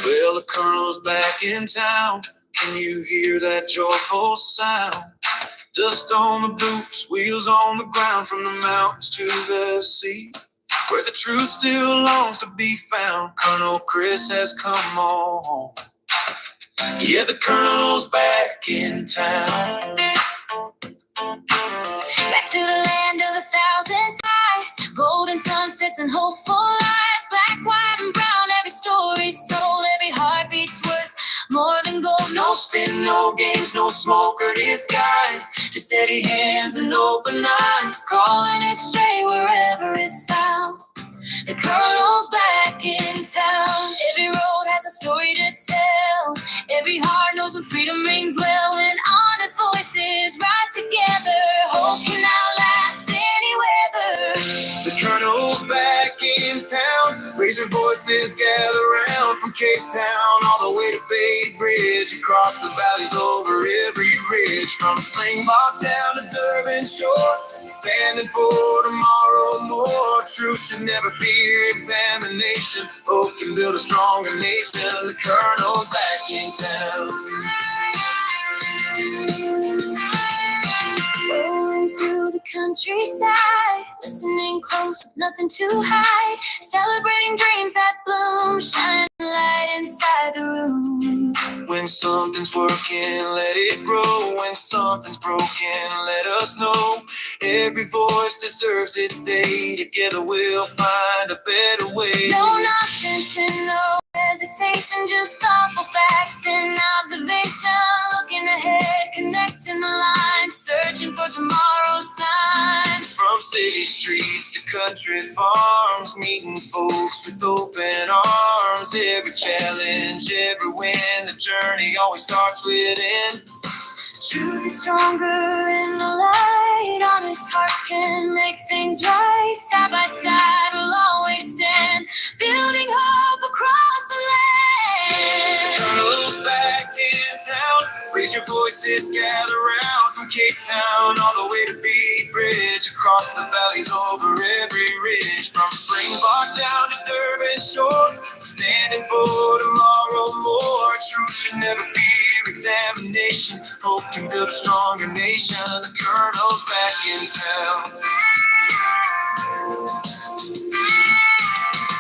Well, the colonel's back in town. Can you hear that joyful sound? Dust on the boots, wheels on the ground, from the mountains to the sea, where the truth still longs to be found. Colonel Chris has come on. Yeah, the colonel's back in town. Back to the land of 1,000 skies, golden sunsets and hopeful lives. Black, white, and brown, every story's told, every heartbeat's worth more than gold. No spin, no games, no smoke or disguise, just steady hands and open eyes, calling it straight wherever it's found. The colonel's back in town. Every road has a story to tell. Every heart knows when freedom rings well. When honest voices rise together, hope can outlast any weather. The colonel's back in town. Raise your voices, gather round, from Cape Town all the way to Bay Bridge, across the valleys, over every ridge, from Springbok down to Durban shore, standing for tomorrow more. Truth should never fear examination. Hope can build a stronger nation. The colonel's back in town. Rolling through the countryside, listening close with nothing to hide, celebrating dreams that bloom, shining light inside the room. When something's working, let it grow. When something's broken, let us know. Every voice deserves its day. Together we'll find a better way. No nonsense and no hesitation, just thoughtful facts and observation. Looking ahead, connecting the lines, searching for tomorrow's signs. From city streets to country farms, meeting folks with open arms. Every challenge, every win, the journey always starts within. Truth is stronger in the light. Honest hearts can make things right. Side by side we'll always stand, building hope across the land. Colonel's back in town. Raise your voices, gather round, from Cape Town all the way to Bay Bridge, across the valleys, over every ridge, from Springbok down to Durban shore, standing for tomorrow more. Truth should never fear examination. Hope can build a stronger nation. The colonel's back in town.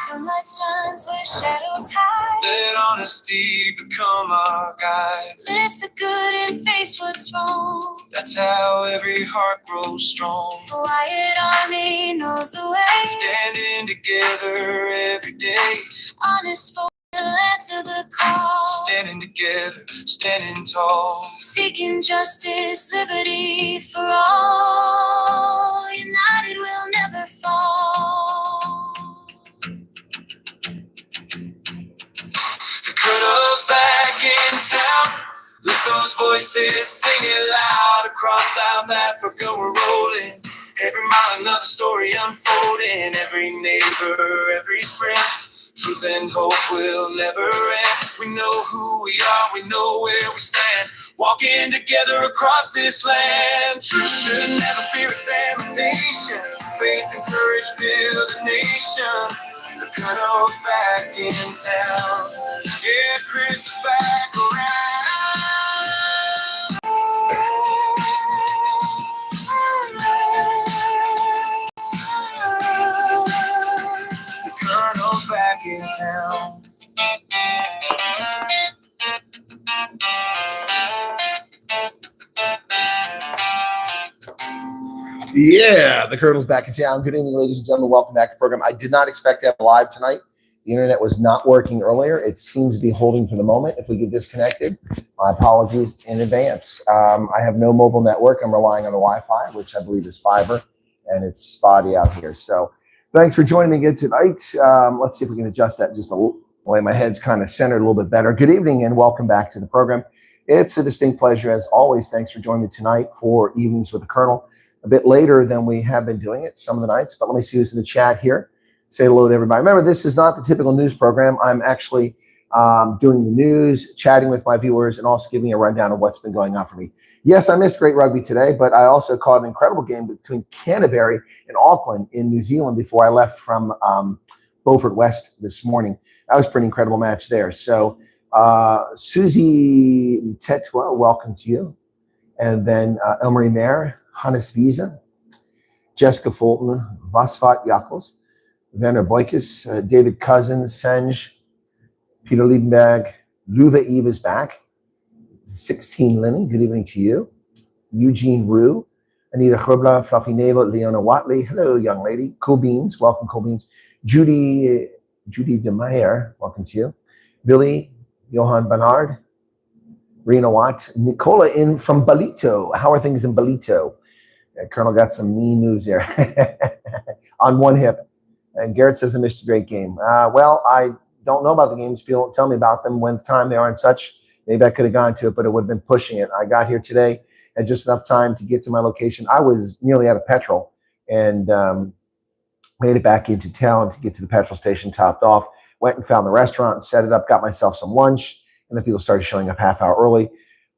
Sunlight shines where shadows hide. Let honesty become our guide. Lift the good and face what's wrong. That's how every heart grows strong. The Wyatt Army knows the way. Standing together every day. Honest folk will answer the call. Standing together, standing tall. Seeking justice, liberty for all. United we'll never fall. The colonel's back in town. Lift those voices, sing it loud. Across South Africa we're rolling. Every mile another story unfolding. Every neighbor, every friend. Truth and hope will never end. We know who we are, we know where we stand. Walking together across this land. Truth should never fear examination. Faith and courage build a nation. The colonel's back in town. Yeah, Chris is back around. The colonel's back in town. Yeah, the colonel's back in town. Good evening, ladies and gentlemen. Welcome back to the program. I did not expect to have live tonight. The internet was not working earlier. It seems to be holding for the moment. If we get disconnected, my apologies in advance. I have no mobile network. I'm relying on the Wi-Fi, which I believe is fiber, and it's spotty out here. So thanks for joining me again tonight. Let's see if we can adjust that just a little. Way my head's kind of centered a little bit better. Good evening and welcome back to the program. It's a distinct pleasure as always. Thanks for joining me tonight for Evenings with the Colonel. A bit later than we have been doing it some of the nights, but let me see who's in the chat here. Say hello to everybody. Remember, this is not the typical news program. I'm actually doing the news, chatting with my viewers, and also giving a rundown of what's been going on for me. Yes, I missed great rugby today, but I also caught an incredible game between Canterbury and Auckland in New Zealand before I left from Beaufort West this morning. That was a pretty incredible match there. So Susie Tetwa, welcome to you. And then Elmarie Mayer, Hannes Wiese, Jessica Fulton, Vasvat Jakels, Werner Boykes, David Cousins, Sanj, Peter Liebenberg, Luva Eve is back. 16 Lenny, good evening to you. Eugene Rue, Anita Hrubla, Fluffy Navel, Leona Watley. Hello, young lady. Cool Beans, welcome, Cool Beans. Judy de Meyer, welcome to you. Billy, Johan Bernard, Rena Watt, Nicola in from Balito. How are things in Balito? Colonel got some mean news there on one hip. And Garrett says I missed a great game. Well, I don't know about the games. People don't tell me about them when the time they are and such. Maybe I could have gone to it, but it would have been pushing it. I got here today at just enough time to get to my location. I was nearly out of petrol and made it back into town to get to the petrol station, topped off, went and found the restaurant, set it up, got myself some lunch, and then people started showing up half hour early.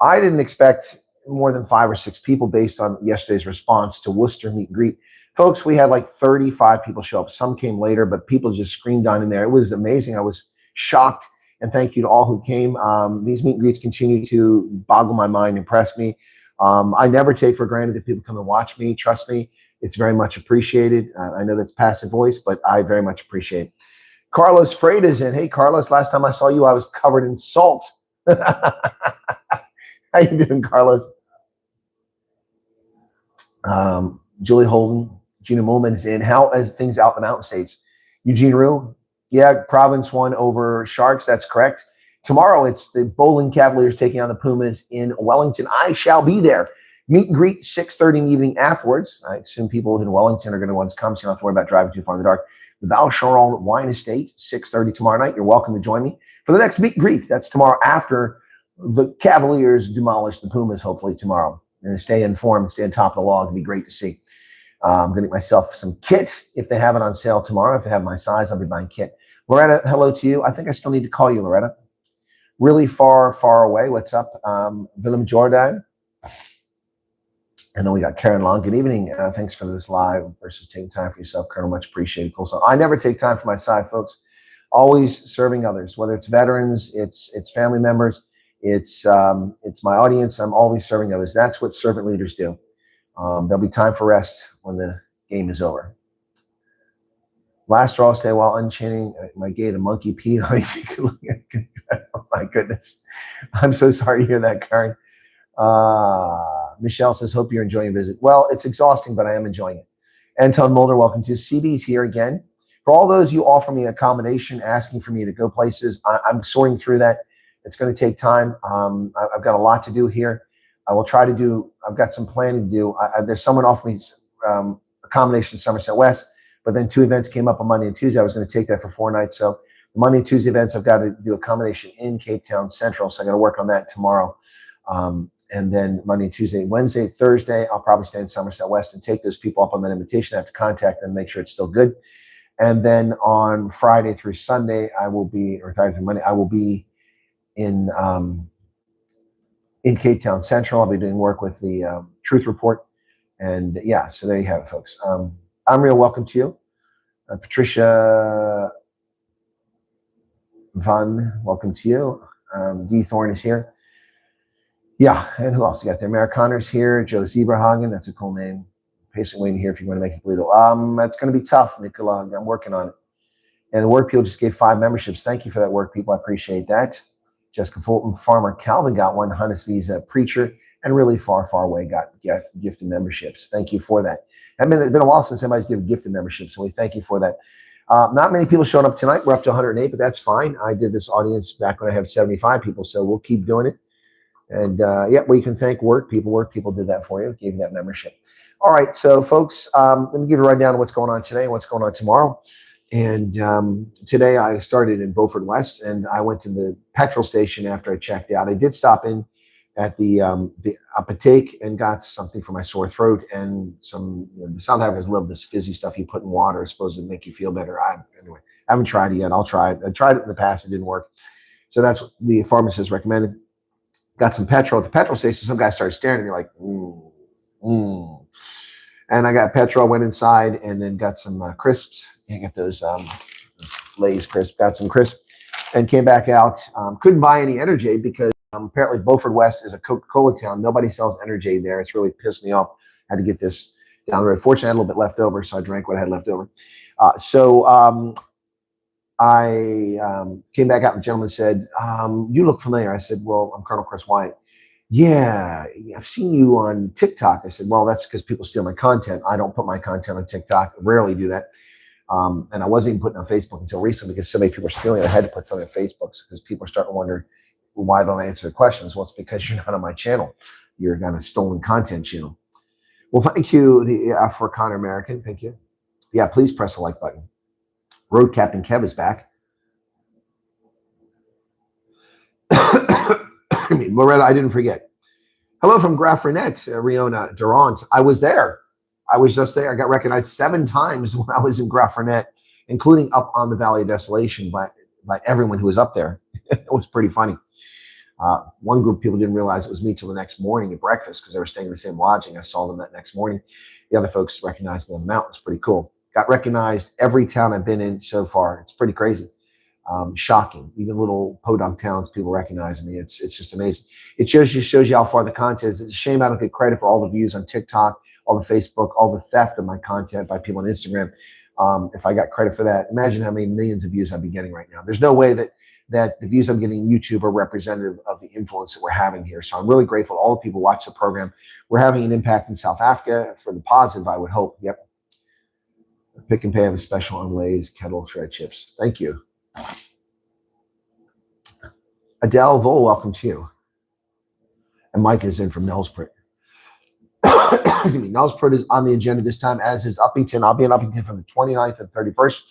I didn't expect more than 5 or 6 people based on yesterday's response to Worcester meet and greet. Folks, we had like 35 people show up. Some came later, but people just screamed on in there. It was amazing. I was shocked. And thank you to all who came. These meet and greets continue to boggle my mind, impress me. I never take for granted that people come and watch me. Trust me, it's very much appreciated. I know that's passive voice, but I very much appreciate it. Carlos Freight is in. Hey, Carlos, last time I saw you, I was covered in salt. How you doing, Carlos? Julie Holden, Gina Mulman is in. How is things out in the Mountain States? Eugene Rue, yeah, Province won over Sharks. That's correct. Tomorrow, it's the Bowling Cavaliers taking on the Pumas in Wellington. I shall be there. Meet and greet 6:30 in the evening afterwards. I assume people in Wellington are going to want to come, so you don't have to worry about driving too far in the dark. The Val Charon Wine Estate, 6:30 tomorrow night. You're welcome to join me for the next meet and greet. That's tomorrow after the Cavaliers demolish the Pumas, hopefully tomorrow. And stay informed, stay on top of the log. It'd be great to see. I'm going to get myself some kit if they have it on sale tomorrow. If they have my size, I'll be buying kit. Loretta, hello to you. I think I still need to call you, Loretta. Really far, far away. What's up? Willem Jordan. And then we got Karen Long. Good evening. Thanks for this live versus taking time for yourself, Colonel. Much appreciated. Cool. So I never take time for my side, folks. Always serving others, whether it's veterans, it's family members, it's my audience. I'm always serving others. That's what servant leaders do. There'll be time for rest when the game is over. Last draw, stay while unchaining my gate, a monkey peed on you. Oh my goodness. I'm so sorry to hear that, Karen. Michelle says, hope you're enjoying your visit. Well, it's exhausting, but I am enjoying it. Anton Mulder, welcome to CB's here again. For all those you offer me accommodation, asking for me to go places, I'm sorting through that. It's going to take time. I've got a lot to do here. I will try to do, I've got some planning to do. There's someone offered me accommodation in Somerset West, but then 2 events came up on Monday and Tuesday. I was going to take that for 4 nights. So the Monday and Tuesday events, I've got to do accommodation in Cape Town Central. So I got to work on that tomorrow. And then Monday, Tuesday, Wednesday, Thursday, I'll probably stay in Somerset West and take those people up on that invitation. I have to contact them and make sure it's still good. And then on Friday through Sunday, I will be, or Friday through Monday, I will be in Cape Town Central. I'll be doing work with the Truth Report. And yeah, so there you have it, folks. I'm real welcome to you. Patricia Van, welcome to you. D. Thorne is here. Yeah, and who else you got there? Mara Connor's here. Joe Zebrahagen, that's a cool name. Patient waiting here if you want to make it believable. That's going to be tough, Nicola. I'm working on it. And the work people just gave 5 memberships. Thank you for that work, people. I appreciate that. Jessica Fulton, Farmer Calvin got one. Hannes Visa, Preacher, and really far, far away got gifted memberships. Thank you for that. It's been a while since anybody's given gifted memberships, so we thank you for that. Not many people showed up tonight. We're up to 108, but that's fine. I did this audience back when I had 75 people, so we'll keep doing it. And yeah, well, you can thank work people did that for you, gave you that membership. All right, so folks, let me give you a rundown of what's going on today and what's going on tomorrow. And today I started in Beaufort West, and I went to the petrol station after I checked out. I did stop in at the Apotheke and got something for my sore throat and some, the South Africans love this fizzy stuff you put in water. It's supposed to make you feel better. Anyway, I haven't tried it yet. I'll try it. I tried it in the past. It didn't work. So that's what the pharmacist recommended. Got some petrol at the petrol station. Some guy started staring at me like, And I got petrol, went inside, and then got some crisps. I got those Lay's crisps, got some crisps, and came back out. Couldn't buy any energy because apparently Beaufort West is a Coca-Cola town. Nobody sells energy there. It's really pissed me off. Had to get this down the road. Fortunately, I had a little bit left over, so I drank what I had left over. I came back out and the gentleman said, you look familiar. I said, well, I'm Colonel Chris Wyatt. Yeah, I've seen you on TikTok. I said, well, that's because people steal my content. I don't put my content on TikTok. I rarely do that. And I wasn't even putting it on Facebook until recently because so many people are stealing it. I had to put something on Facebook because people are starting to wonder, why don't I answer the questions? Well, it's because you're not on my channel. You're on a stolen content channel. Well, thank you, for Connor American. Thank you. Yeah, please press the like button. Road Captain Kev is back. Loretta, I didn't forget. Hello from Graffrenet, Riona Durant. I was there. I was just there. I got recognized 7 times when I was in Graffrenet, including up on the Valley of Desolation by everyone who was up there. It was pretty funny. One group of people didn't realize it was me till the next morning at breakfast because they were staying in the same lodging. I saw them that next morning. The other folks recognized me on the mountain. It's pretty cool. Got recognized every town I've been in so far. It's pretty crazy. Shocking. Even little podunk towns, people recognize me. It's just amazing. It shows you how far the content is. It's a shame I don't get credit for all the views on TikTok, all the Facebook, all the theft of my content by people on Instagram. If I got credit for that, imagine how many millions of views I'd be getting right now. There's no way that the views I'm getting on YouTube are representative of the influence that we're having here. So I'm really grateful to all the people who watch the program. We're having an impact in South Africa for the positive, I would hope. Yep. Pick and Pay have a special on Lay's kettle shred chips. Thank you. Adele Vole, welcome to you. And Mike is in from Nellsprit. Excuse me. Nellsprit is on the agenda this time, as is Uppington. I'll be in Uppington from the 29th and 31st.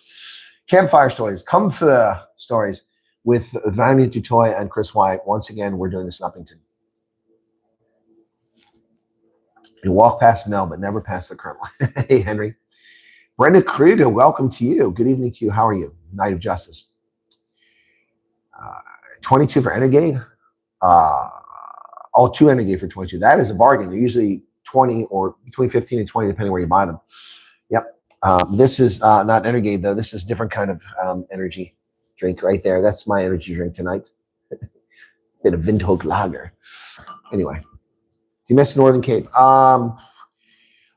Campfire stories, comfort stories with Vanya Dutoy and Chris Wyatt. Once again, we're doing this in Uppington. You walk past Mel, but never past the Colonel. Hey, Henry. Brenda Kruger, welcome to you. Good evening to you. How are you? Night of Justice. 22 for Renegade. All 2 Renegade for 22. That is a bargain. They're usually 20 or between 15 and 20, depending where you buy them. Yep. This is not Renegade, though. This is a different kind of energy drink right there. That's my energy drink tonight. Bit of Windhoek Lager. Anyway, you missed the Northern Cape.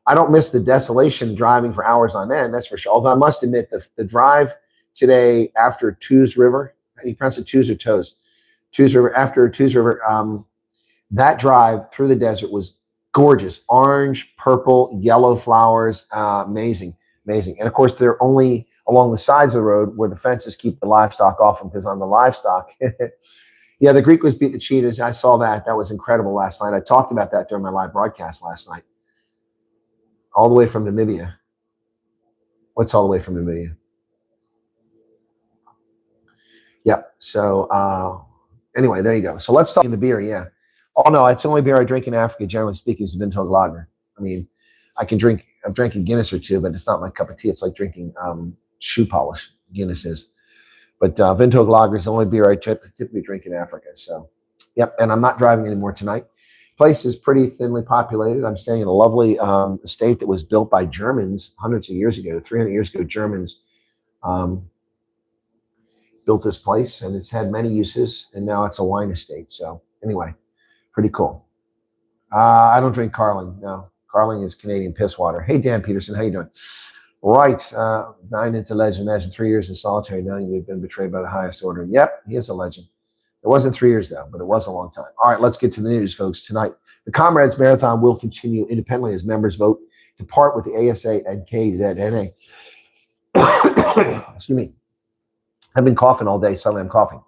I don't miss the desolation driving for hours on end, that's for sure. Although I must admit, the drive today after Tews River, you pronounce it Tews or Toes? Tews River, after Tews River, that drive through the desert was gorgeous. Orange, purple, yellow flowers, amazing, amazing. And of course, they're only along the sides of the road where the fences keep the livestock off them, because on the livestock, yeah, the Greek was beat the cheetahs. I saw that. That was incredible last night. I talked about that during my live broadcast last night. All the way from Namibia. What's all the way from Namibia? Yep. So anyway, there you go. So let's talk in the beer. Yeah. Oh no, it's the only beer I drink in Africa, generally speaking, is Windhoek Lager. I mean, I've drank a Guinness or two, but it's not my cup of tea. It's like drinking shoe polish. Guinness is. But Windhoek Lager is the only beer I typically drink in Africa. So, yep. And I'm not driving anymore tonight. Place is pretty thinly populated. I'm staying in a lovely estate that was built by Germans hundreds of years ago. 300 years ago, Germans built this place, and it's had many uses, and now it's a wine estate. So anyway, pretty cool. I don't drink Carling. No, Carling is Canadian piss water. Hey, Dan Peterson, how you doing? Right, 9 into legend. Imagine 3 years in solitary, knowing you've been betrayed by the highest order. Yep, he is a legend. It wasn't 3 years, though, but it was a long time. All right, let's get to the news, folks. Tonight, the Comrades Marathon will continue independently as members vote to part with the ASA and KZNA. Excuse me. I've been coughing all day. Suddenly I'm coughing.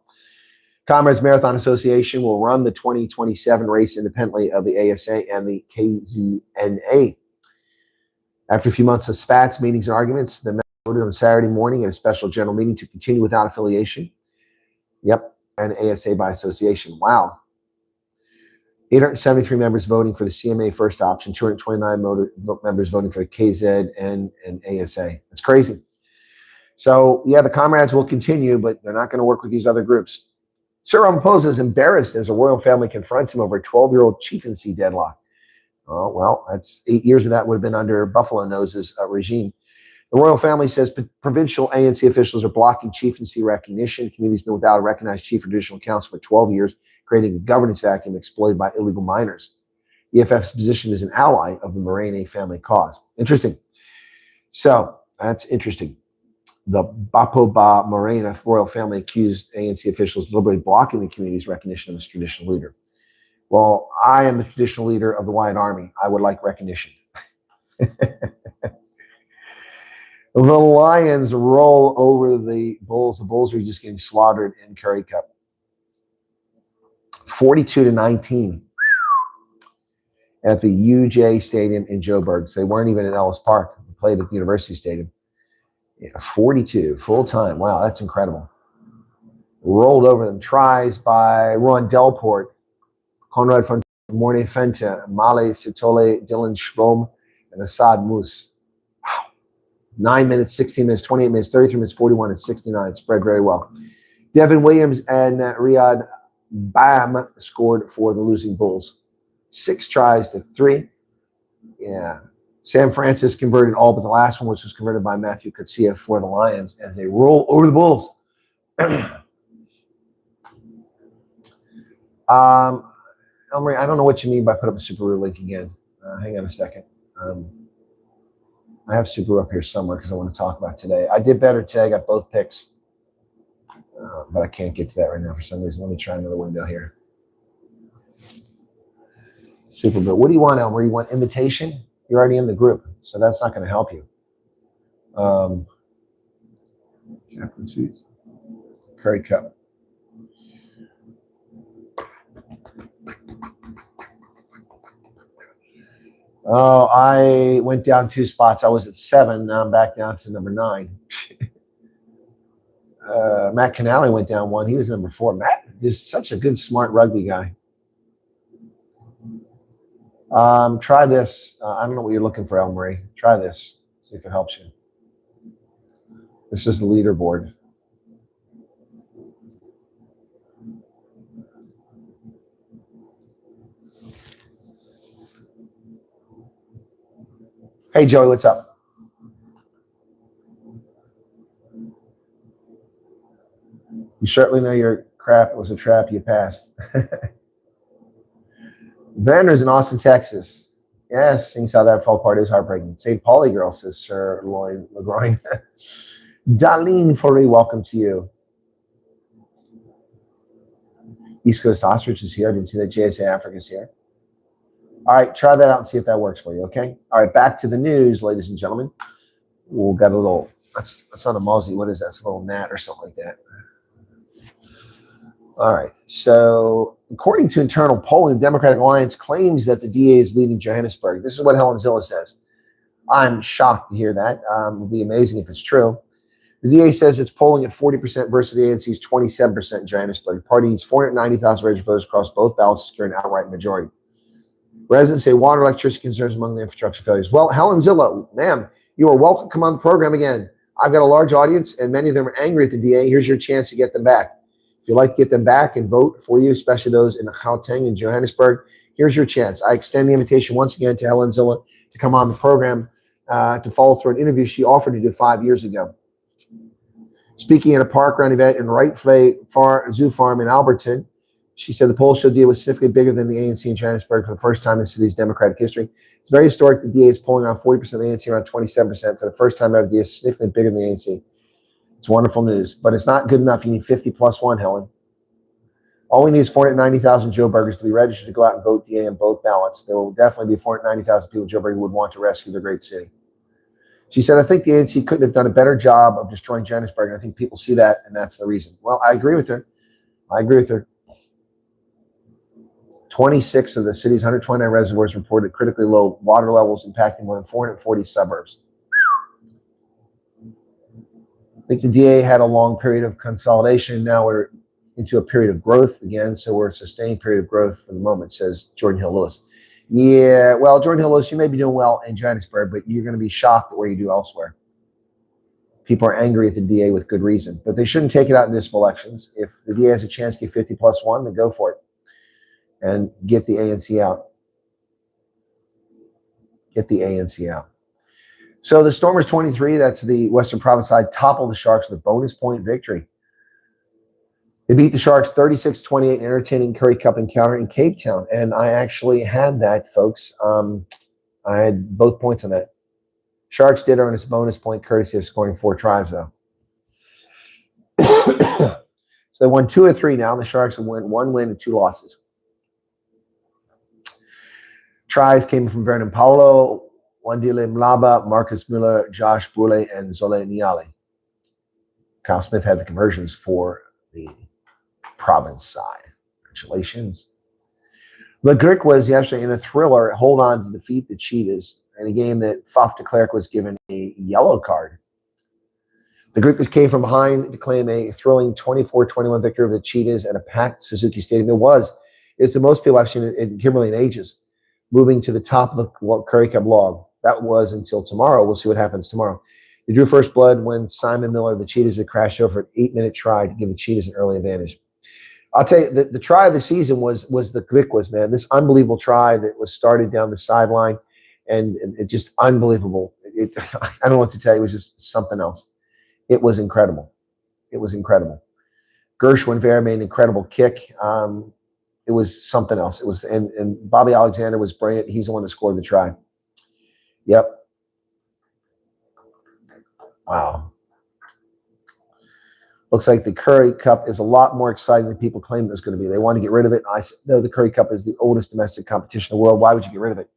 Comrades Marathon Association will run the 2027 race independently of the ASA and the KZNA. After a few months of spats, meetings, and arguments, the members voted on Saturday morning at a special general meeting to continue without affiliation. Yep. And ASA by association. Wow. 873 members voting for the CMA first option, 229 members voting for the KZ and ASA. That's crazy. So, yeah, the Comrades will continue, but they're not going to work with these other groups. Sir Ramaphosa is embarrassed as a royal family confronts him over a 12-year-old chieftaincy deadlock. Oh, well, that's 8 years of that would have been under Buffalo Nose's regime. The royal family says provincial ANC officials are blocking chieftaincy recognition. Communities been without a recognized chief for traditional council for 12 years, creating a governance vacuum exploited by illegal miners. The EFF's position is an ally of the Morene family cause. Interesting. So that's interesting. The Bapoba Morena royal family accused ANC officials of deliberately blocking the community's recognition of its traditional leader. Well, I am the traditional leader of the Wyatt Army. I would like recognition. The Lions roll over the Bulls. The Bulls are just getting slaughtered in Curry Cup. 42-19 at the UJ Stadium in Joburg. So they weren't even in Ellis Park. They played at the University Stadium. Yeah, 42 full time. Wow, that's incredible. Rolled over them. Tries by Ron Delport, Conrad Fontaine, Morne Fenta, Male Sitole, Dylan Schrom, and Assad Moose. Wow. 9 minutes, 16 minutes, 28 minutes, 33 minutes, 41, and 69. Spread very well. Devin Williams and Riyad Bam scored for the losing Bulls. 6 tries to 3. Yeah. Sam Francis converted all but the last one, which was converted by Matthew Kutsia for the Lions as they roll over the Bulls. Elmery, I don't know what you mean by put up a Subaru link again. Hang on a second. I have Subaru up here somewhere because I want to talk about today. I did better today. I got both picks. But I can't get to that right now for some reason. Let me try another window here. Super good. What do you want, Elmer? You want invitation? You're already in the group, so that's not going to help you. Captain Seats. Curry Cup. Oh, I went down 2 spots. I was at 7. Now I'm back down to number 9. Matt Canale went down 1. He was number 4. Matt is such a good, smart rugby guy. Try this. I don't know what you're looking for, Elmarie. Try this. See if it helps you. This is the leaderboard. Hey, Joey, what's up? You certainly know your crap was a trap you passed. Vander's in Austin, Texas. Yes, seeing how that fell apart is heartbreaking. St. Pauli girl, says Sir Lloyd LeGroin. Darlene Forey, welcome to you. East Coast Ostrich is here. I didn't see that. JSA Africa is here. All right, try that out and see if that works for you, okay? All right, back to the news, ladies and gentlemen. We've got a little, that's not a mozzie. What is that? It's a little gnat or something like that. All right, so according to internal polling, the Democratic Alliance claims that the DA is leading Johannesburg. This is what Helen Zilla says. I'm shocked to hear that. It would be amazing if it's true. The DA says it's polling at 40% versus the ANC's 27% in Johannesburg. The party needs 490,000 registered voters across both ballots to secure an outright majority. Residents say water, electricity concerns among the infrastructure failures. Well, Helen Zilla, ma'am, you are welcome to come on the program again. I've got a large audience, and many of them are angry at the DA. Here's your chance to get them back. If you'd like to get them back and vote for you, especially those in Gauteng and Johannesburg, here's your chance. I extend the invitation once again to Helen Zilla to come on the program to follow through an interview she offered to do 5 years ago. Speaking at a park run event in Wright-Flay Zoo Farm in Alberton, she said the poll showed the DA was significantly bigger than the ANC in Johannesburg for the first time in the city's democratic history. It's very historic. The DA is polling around 40%, the ANC around 27%. For the first time ever, the DA is significantly bigger than the ANC. It's wonderful news, but it's not good enough. You need 50 plus 1, Helen. All we need is 490,000 Joburgers to be registered to go out and vote DA on both ballots. There will definitely be 490,000 people in Joburg who would want to rescue their great city. She said, I think the ANC couldn't have done a better job of destroying Johannesburg. And I think people see that, and that's the reason. Well, I agree with her. 26 of the city's 129 reservoirs reported critically low water levels, impacting more than 440 suburbs. I think the DA had a long period of consolidation. Now we're into a period of growth again, so we're a sustained period of growth for the moment, says Jordan Hill Lewis. Yeah, well, Jordan Hill Lewis, you may be doing well in Johannesburg, but you're going to be shocked at where you do elsewhere. People are angry at the DA with good reason, but they shouldn't take it out in municipal elections. If the DA has a chance to get 50+1, then go for it and get the ANC out. Get the ANC out. So the Stormers 23, that's the Western Province side, toppled the Sharks with a bonus point victory. They beat the Sharks 36-28 in entertaining Currie Cup encounter in Cape Town. And I actually had that, folks. I had both points on that. Sharks did earn its bonus point courtesy of scoring 4 tries, though. So they won 2 of 3 now. The Sharks have won 1 win and 2 losses. Tries came from Vernon Paulo, Wandile Mlaba, Marcus Muller, Josh Boulay, and Zole Niali. Kyle Smith had the conversions for the province side. Congratulations. Le Gric was yesterday in a thriller, hold on to defeat the Cheetahs in a game that Faf de Klerk was given a yellow card. The Gric came from behind to claim a thrilling 24-21 victory over the Cheetahs at a packed Suzuki Stadium. It's the most people I've seen in Kimberley in ages, moving to the top of the Currie Cup log. That was until tomorrow. We'll see what happens tomorrow. They drew first blood when Simon Miller, the Cheetahs, had crashed over an 8-minute try to give the Cheetahs an early advantage. I'll tell you, the try of the season was the Gric was, man, this unbelievable try that was started down the sideline, and it just unbelievable. I don't know what to tell you. It was just something else. It was incredible. It was incredible. Gershwin Vera made an incredible kick. It was something else. It was, and Bobby Alexander was brilliant. He's the one that scored the try. Yep. Wow. Looks like the Currie Cup is a lot more exciting than people claimed it was going to be. They want to get rid of it. I said, no, the Currie Cup is the oldest domestic competition in the world. Why would you get rid of it?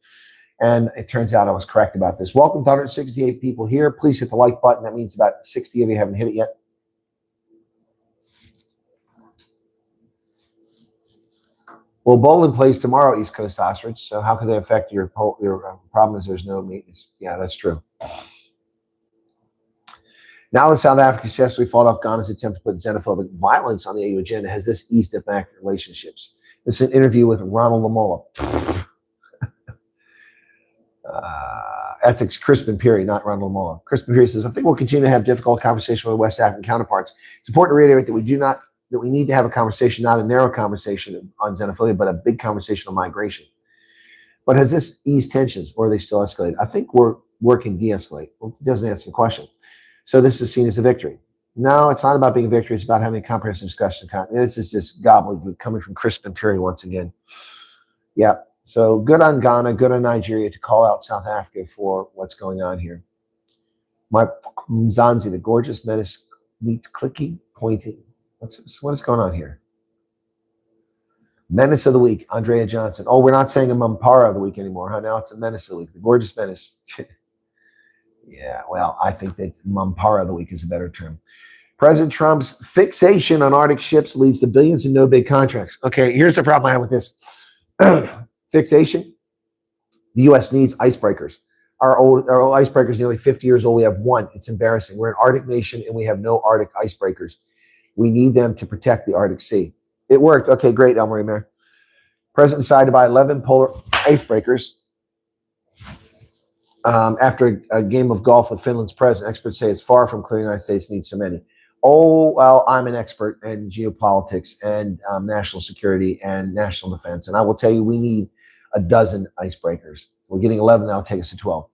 And it turns out I was correct about this. Welcome to 168 people here. Please hit the like button. That means about 60 of you haven't hit it yet. Well, bowling plays tomorrow, East Coast Ostrich. So how could they affect your problem? Is there's no maintenance. Yeah, that's true. Now that South Africa successfully fought off Ghana's attempt to put xenophobic violence on the AU agenda, has this eased diplomatic relationships? This is an interview with Ronald Lamola. That's Crispin Peary, not Ronald Lamola. Crispin Peary says, I think we'll continue to have difficult conversation with West African counterparts. It's important to reiterate that we need to have a conversation, not a narrow conversation on xenophobia, but a big conversation on migration. But has this eased tensions, or are they still escalated? I think we're working de-escalate. Well, it doesn't answer the question. So this is seen as a victory. No, it's not about being a victory. It's about having a comprehensive discussion. This is just gobbledygook coming from Crispin Peary once again. Yeah. So good on Ghana, good on Nigeria to call out South Africa for what's going on here. Mark Mzanzi, the gorgeous menace meets clicky, pointing. What is going on here? Menace of the week, Andrea Johnson. Oh, we're not saying a Mumpara of the week anymore, huh? Now it's a menace of the week, the gorgeous menace. Yeah, well, I think that Mumpara of the week is a better term. President Trump's fixation on Arctic ships leads to billions in no-bid contracts. Okay, here's the problem I have with this. Fixation. The U.S. needs icebreakers. Our old icebreaker is nearly 50 years old. We have one. It's embarrassing. We're an Arctic nation, and we have no Arctic icebreakers. We need them to protect the Arctic Sea. It worked. Okay, great, Elmarie Mayer. President decided to buy 11 polar icebreakers after a game of golf with Finland's president. Experts say it's far from clear the United States needs so many. Oh, well, I'm an expert in geopolitics and national security and national defense, and I will tell you we need a dozen icebreakers. We're getting 11, that'll take us to 12.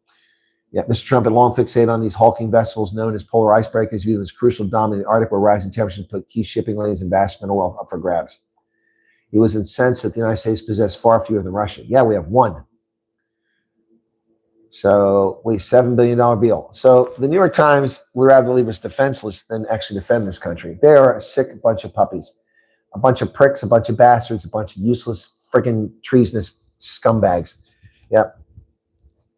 Yeah, Mr. Trump had long fixated on these hulking vessels known as polar icebreakers, viewed as crucial to dominate the Arctic, where rising temperatures put key shipping lanes and vast mineral wealth up for grabs. He was incensed that the United States possessed far fewer than Russia. Yeah, we have one. So we $7 billion bill. So the New York Times would rather leave us defenseless than actually defend this country. They are a sick bunch of puppies, a bunch of pricks, a bunch of bastards, a bunch of useless, freaking treasonous scumbags. Yep.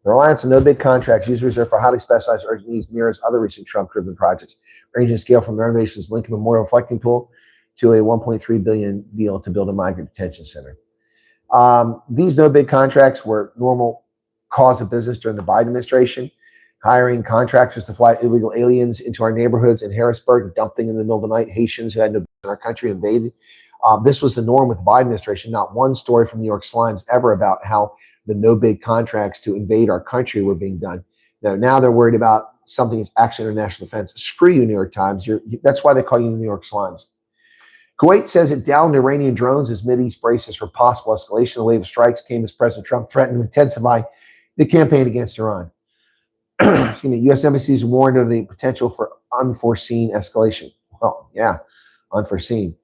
The reliance on no-bid contracts usually reserved for highly specialized urgent needs mirrors other recent Trump-driven projects, ranging in scale from the renovation's Lincoln Memorial Reflecting Pool to a $1.3 billion deal to build a migrant detention center. These no-bid contracts were normal cause of business during the Biden administration, hiring contractors to fly illegal aliens into our neighborhoods in Harrisburg and dump them in the middle of the night. Haitians who had no business in our country invaded. This was the norm with the Biden administration. Not one story from New York Slimes ever about how the no-bid contracts to invade our country were being done. Now they're worried about something that's actually international defense. Screw you, New York Times. That's why they call you the New York Slimes. Kuwait says it downed Iranian drones as Mideast braces for possible escalation. The wave of strikes came as President Trump threatened to intensify the campaign against Iran. Excuse me, U.S. embassies warned of the potential for unforeseen escalation. Well, yeah, unforeseen.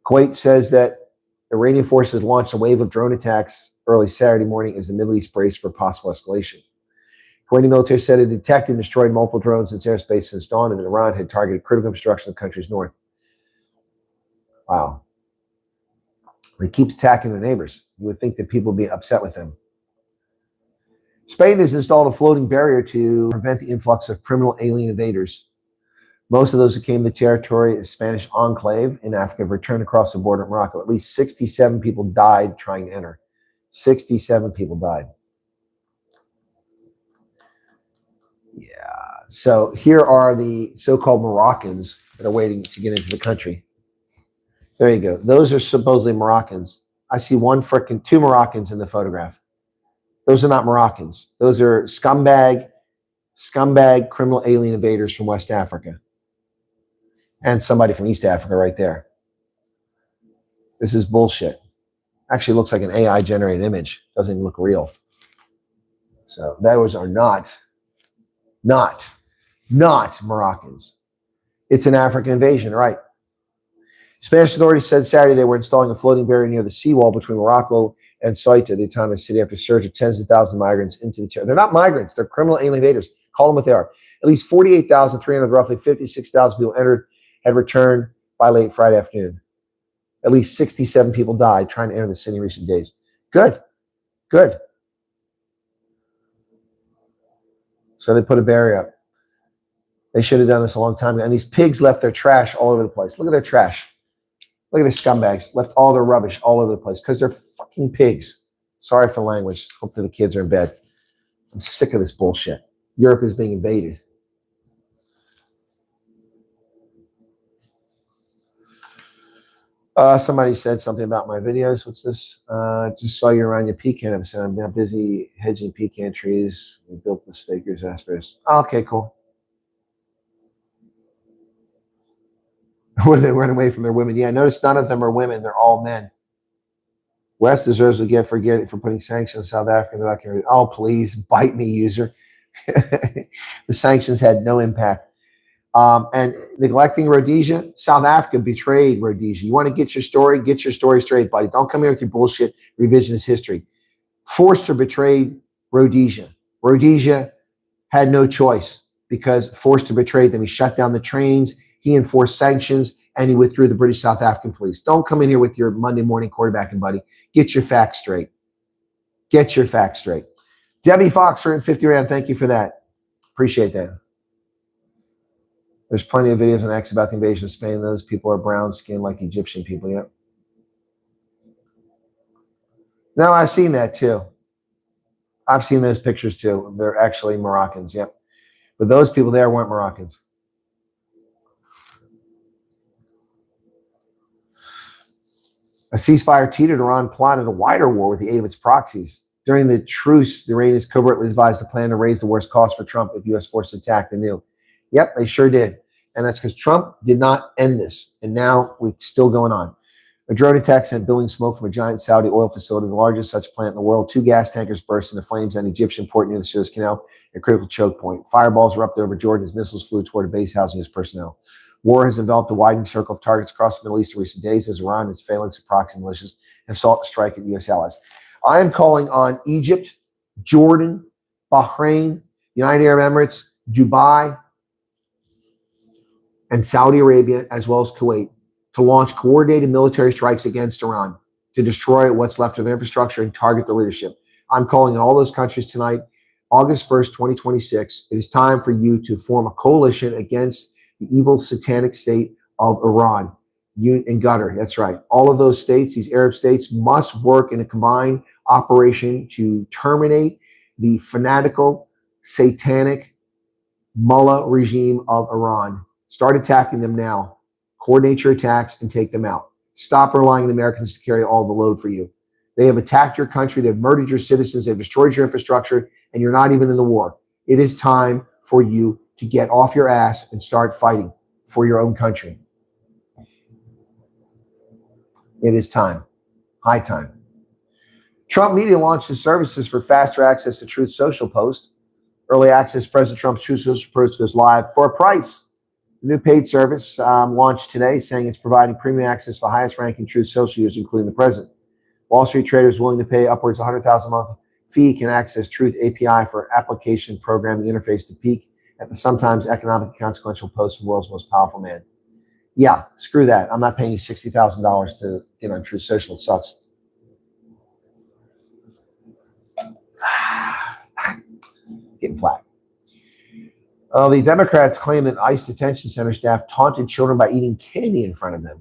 Kuwait says that Iranian forces launched a wave of drone attacks early Saturday morning as the Middle East braced for possible escalation. Kuwaiti military said it detected and destroyed multiple drones in its airspace since dawn, and Iran had targeted critical infrastructure in the country's north. Wow. They keep attacking their neighbors. You would think that people would be upset with them. Spain has installed a floating barrier to prevent the influx of criminal alien invaders. Most of those who came to the territory of Spanish enclave in Africa have returned across the border in Morocco. At least 67 people died trying to enter. 67 people died. Yeah. So here are the so-called Moroccans that are waiting to get into the country. There you go. Those are supposedly Moroccans. I see two Moroccans in the photograph. Those are not Moroccans. Those are scumbag criminal alien invaders from West Africa. And somebody from East Africa right there. This is bullshit. Actually looks like an AI generated image. Doesn't even look real. So those are not Moroccans. It's an African invasion, right? Spanish authorities said Saturday they were installing a floating barrier near the seawall between Morocco and Ceuta, the autonomous city, after a surge of tens of thousands of migrants into the territory. They're not migrants. They're criminal alien invaders. Call them what they are. At least 48,300, roughly 56,000 people had returned by late Friday afternoon. At least 67 people died trying to enter the city in recent days. Good. Good. So they put a barrier up. They should have done this a long time ago. And these pigs left their trash all over the place. Look at their trash. Look at the scumbags. Left all their rubbish all over the place because they're fucking pigs. Sorry for the language. Hopefully the kids are in bed. I'm sick of this bullshit. Europe is being invaded. Somebody said something about my videos. What's this? Just saw you around your pecan episode. I'm now busy hedging pecan trees. We built this figures aspirations. Oh, okay, cool. Were they running away from their women? Yeah, notice none of them are women. They're all men. West deserves to get forget for putting sanctions on South Africa. Oh, please, bite me, user. The sanctions had no impact. And neglecting Rhodesia, South Africa betrayed Rhodesia. You want to get your story straight, buddy. Don't come here with your bullshit revisionist history. Forster betrayed Rhodesia. Rhodesia had no choice because Forster betrayed them. He shut down the trains, he enforced sanctions, and he withdrew the British South African police. Don't come in here with your Monday morning quarterbacking, buddy. Get your facts straight. Get your facts straight. Debbie Fox, 150 Rand, thank you for that. Appreciate that. There's plenty of videos on X about the invasion of Spain. Those people are brown skinned like Egyptian people. Yep. No, I've seen that too. I've seen those pictures too. They're actually Moroccans. Yep. But those people there weren't Moroccans. A ceasefire teetered. Iran plotted a wider war with the aid of its proxies. During the truce, the Iranians covertly devised a plan to raise the war's cost for Trump if U.S. forces attacked anew. Yep, they sure did. And that's because Trump did not end this. And now we're still going on. A drone attack sent billowing smoke from a giant Saudi oil facility, the largest such plant in the world. 2 gas tankers burst into flames at an Egyptian port near the Suez Canal, a critical choke point. Fireballs erupted over Jordan as missiles flew toward a base housing its personnel. War has enveloped a widening circle of targets across the Middle East in recent days as Iran and its phalanx of proxy militias have sought to strike at U.S. allies. I am calling on Egypt, Jordan, Bahrain, United Arab Emirates, Dubai, and Saudi Arabia, as well as Kuwait, to launch coordinated military strikes against Iran to destroy what's left of their infrastructure and target the leadership. I'm calling on all those countries tonight, August 1st, 2026. It is time for you to form a coalition against the evil satanic state of Iran. You and Qatar, that's right. All of those states, these Arab states, must work in a combined operation to terminate the fanatical, satanic mullah regime of Iran. Start attacking them now. Coordinate your attacks and take them out. Stop relying on the Americans to carry all the load for you. They have attacked your country. They've murdered your citizens. They've destroyed your infrastructure, and you're not even in the war. It is time for you to get off your ass and start fighting for your own country. It is time. High time. Trump Media launches services for faster access to Truth Social Post. Early access, President Trump's Truth Social Post goes live for a price. The new paid service launched today, saying it's providing premium access for highest-ranking Truth Social users, including the president. Wall Street traders willing to pay upwards of $100,000 a month fee can access Truth API for application programming interface to peek at the sometimes economic and consequential posts of the world's most powerful man. Yeah, screw that. I'm not paying you $60,000 to get on Truth Social. It sucks. Getting flat. The Democrats claim that ICE detention center staff taunted children by eating candy in front of them.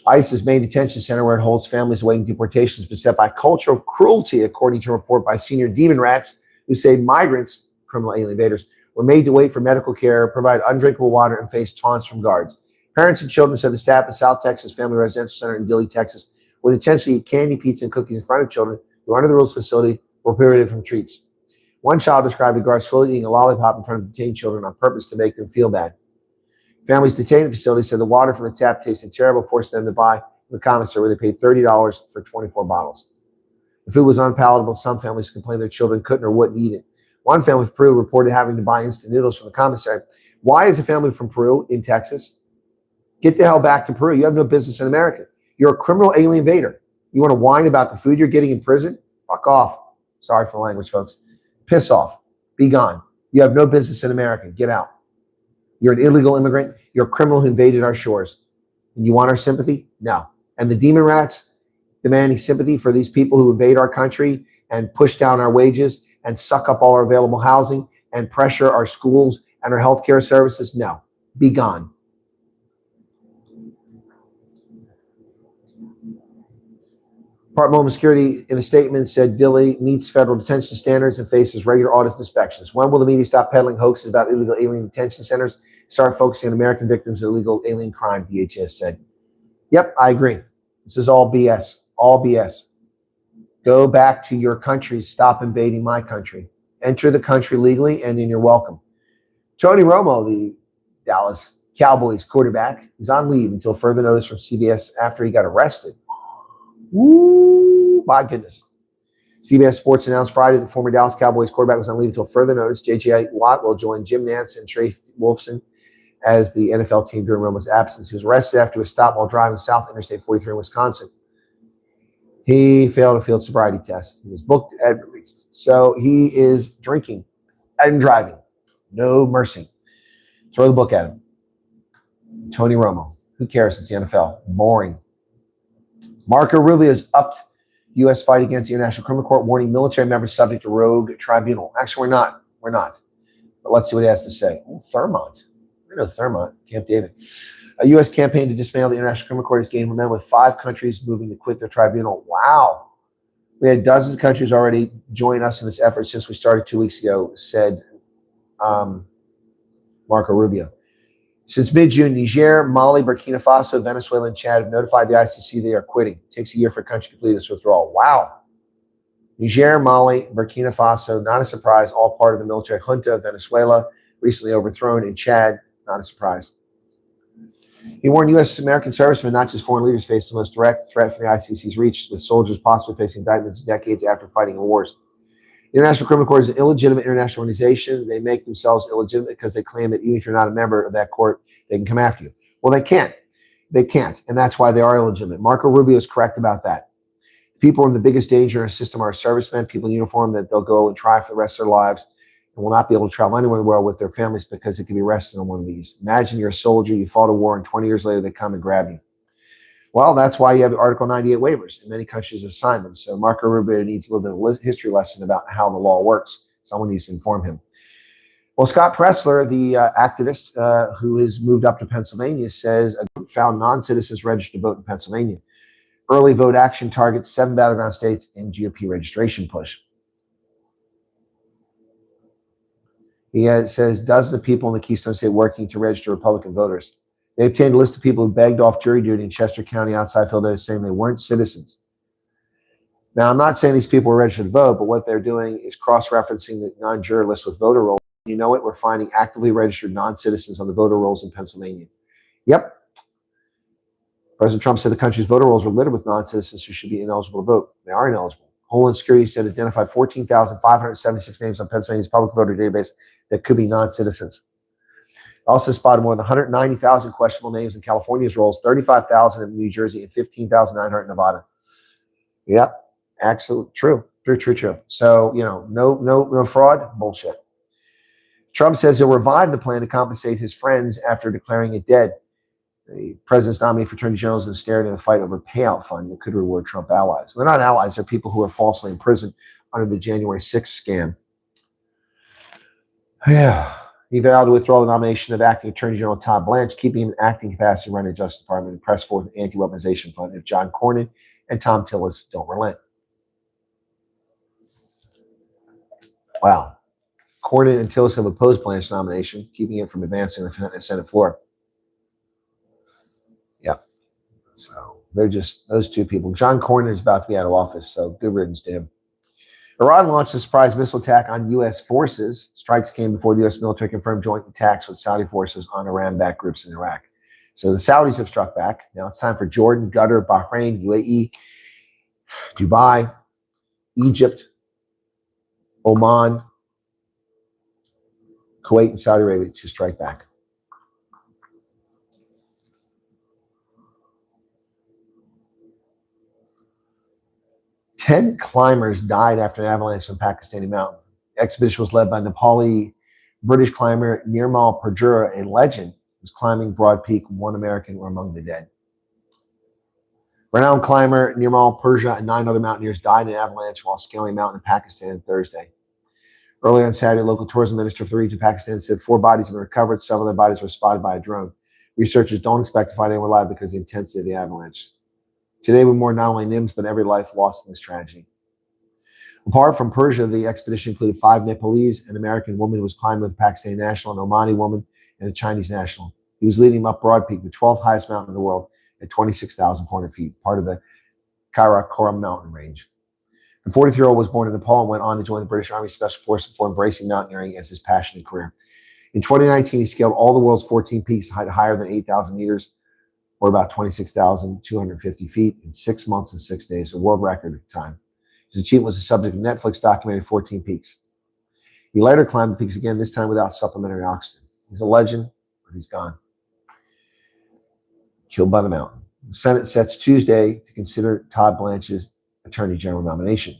ICE's main detention center, where it holds families awaiting deportation, is beset by culture of cruelty, according to a report by senior demon rats who say migrants, criminal alien invaders, were made to wait for medical care, provide undrinkable water, and face taunts from guards. Parents and children said the staff at South Texas Family Residential Center in Dilley, Texas, would intentionally eat candy, pizza, and cookies in front of children who, under the rules of the facility, were prohibited from treats. One child described a guard slowly eating a lollipop in front of detained children on purpose to make them feel bad. Families detained at the facility said the water from the tap tasted terrible, forcing them to buy from the commissary, where they paid $30 for 24 bottles. The food was unpalatable. Some families complained their children couldn't or wouldn't eat it. One family from Peru reported having to buy instant noodles from the commissary. Why is a family from Peru in Texas? Get the hell back to Peru. You have no business in America. You're a criminal alien invader. You want to whine about the food you're getting in prison? Fuck off. Sorry for the language, folks. Piss off. Be gone. You have no business in America. Get out. You're an illegal immigrant. You're a criminal who invaded our shores. And you want our sympathy? No. And the demon rats demanding sympathy for these people who invade our country and push down our wages and suck up all our available housing and pressure our schools and our healthcare services? No. Be gone. Department of Homeland Security, in a statement, said Dilley meets federal detention standards and faces regular audits and inspections. When will the media stop peddling hoaxes about illegal alien detention centers, start focusing on American victims of illegal alien crime, DHS said. Yep, I agree. This is all BS. All BS. Go back to your country. Stop invading my country. Enter the country legally, and then you're welcome. Tony Romo, the Dallas Cowboys quarterback, is on leave until further notice from CBS after he got arrested. Woo, my goodness. CBS Sports announced Friday that the former Dallas Cowboys quarterback was on leave until further notice. J.J. Watt will join Jim Nantz and Trey Wolfson as the NFL team during Romo's absence. He was arrested after a stop while driving south Interstate 43 in Wisconsin. He failed a field sobriety test. He was booked and released. So he is drinking and driving. No mercy. Throw the book at him. Tony Romo. Who cares? It's the NFL. Boring. Marco Rubio has upped U.S. fight against the International Criminal Court, warning military members subject to rogue tribunal. Actually, we're not. We're not. But let's see what he has to say. Oh, Thurmont. I know Thurmont, Camp David. A U.S. campaign to dismantle the International Criminal Court has gained momentum, with 5 countries moving to quit their tribunal. Wow. We had dozens of countries already join us in this effort since we started 2 weeks ago, said Marco Rubio. Since mid-June, Niger, Mali, Burkina Faso, Venezuela, and Chad have notified the ICC they are quitting. It takes a year for a country to complete this withdrawal. Wow. Niger, Mali, Burkina Faso, not a surprise, all part of the military junta. Venezuela, recently overthrown. In Chad, not a surprise. He warned U.S. American servicemen, not just foreign leaders, face the most direct threat from the ICC's reach, with soldiers possibly facing indictments decades after fighting in wars. The International Criminal Court is an illegitimate international organization. They make themselves illegitimate because they claim that even if you're not a member of that court, they can come after you. Well, they can't. They can't, and that's why they are illegitimate. Marco Rubio is correct about that. People in the biggest danger in a system are servicemen, people in uniform that they'll go and try for the rest of their lives and will not be able to travel anywhere in the world with their families because they can be arrested on one of these. Imagine you're a soldier, you fought a war, and 20 years later they come and grab you. Well, that's why you have Article 98 waivers, and many countries have signed them. So Marco Rubio needs a little bit of history lesson about how the law works. Someone needs to inform him. Well, Scott Pressler, the activist who has moved up to Pennsylvania, says a group found non-citizens registered to vote in Pennsylvania. Early vote action targets 7 battleground states in GOP registration push. He says dozens of people in the Keystone State working to register Republican voters. They obtained a list of people who begged off jury duty in Chester County outside Philadelphia, saying they weren't citizens. Now, I'm not saying these people were registered to vote, but what they're doing is cross-referencing the non-juror list with voter rolls You know it, we're finding actively registered non-citizens on the voter rolls in Pennsylvania. Yep. President Trump said the country's voter rolls were littered with non-citizens who should be ineligible to vote. They are ineligible. Homeland Security said it identified 14,576 names on Pennsylvania's public voter database that could be non-citizens. Also spotted more than 190,000 questionable names in California's rolls, 35,000 in New Jersey, and 15,900 in Nevada. Yep, absolutely true. True. So, no fraud, bullshit. Trump says he'll revive the plan to compensate his friends after declaring it dead. The president's nominee for attorney general is staring at a fight over a payout fund that could reward Trump allies. They're not allies. They're people who are falsely imprisoned under the January 6th scam. Yeah. He vowed to withdraw the nomination of acting attorney general Todd Blanche, keeping him in acting capacity running the Justice Department, and press forth an anti-weaponization fund if John Cornyn and Tom Tillis don't relent. Wow. Cornyn and Tillis have opposed Blanche's nomination, keeping it from advancing the Senate floor. Yep. So they're just those two people. John Cornyn is about to be out of office, so good riddance to him. Iran launched a surprise missile attack on U.S. forces. Strikes came before the U.S. military confirmed joint attacks with Saudi forces on Iran-backed groups in Iraq. So the Saudis have struck back. Now it's time for Jordan, Qatar, Bahrain, UAE, Dubai, Egypt, Oman, Kuwait, and Saudi Arabia to strike back. Ten climbers died after an avalanche on Pakistani mountain. The expedition was led by Nepali British climber Nirmal Purjura, a legend who was climbing Broad Peak. One American were among the dead. Renowned climber Nirmal Purjura and 9 other mountaineers died in an avalanche while scaling a mountain in Pakistan Thursday. Earlier on Saturday, local tourism minister for the region of Pakistan said 4 bodies have been recovered. Some of their bodies were spotted by a drone. Researchers don't expect to find anyone alive because of the intensity of the avalanche. Today we mourn not only names, but every life lost in this tragedy. Apart from Persia, the expedition included 5 Nepalese, an American woman who was climbing with a Pakistani national, an Omani woman, and a Chinese national. He was leading them up Broad Peak, the 12th highest mountain in the world, at 26,400 feet, part of the Karakoram mountain range. The 43-year-old was born in Nepal and went on to join the British Army Special Forces before embracing mountaineering as his passion and career. In 2019, he scaled all the world's 14 peaks higher than 8,000 meters, or about 26,250 feet, in 6 months and 6 days, a world record at the time. His achievement was the subject of Netflix documentary 14 Peaks. He later climbed the peaks again, this time without supplementary oxygen. He's a legend, but he's gone. Killed by the mountain. The Senate sets Tuesday to consider Todd Blanche's Attorney General nomination.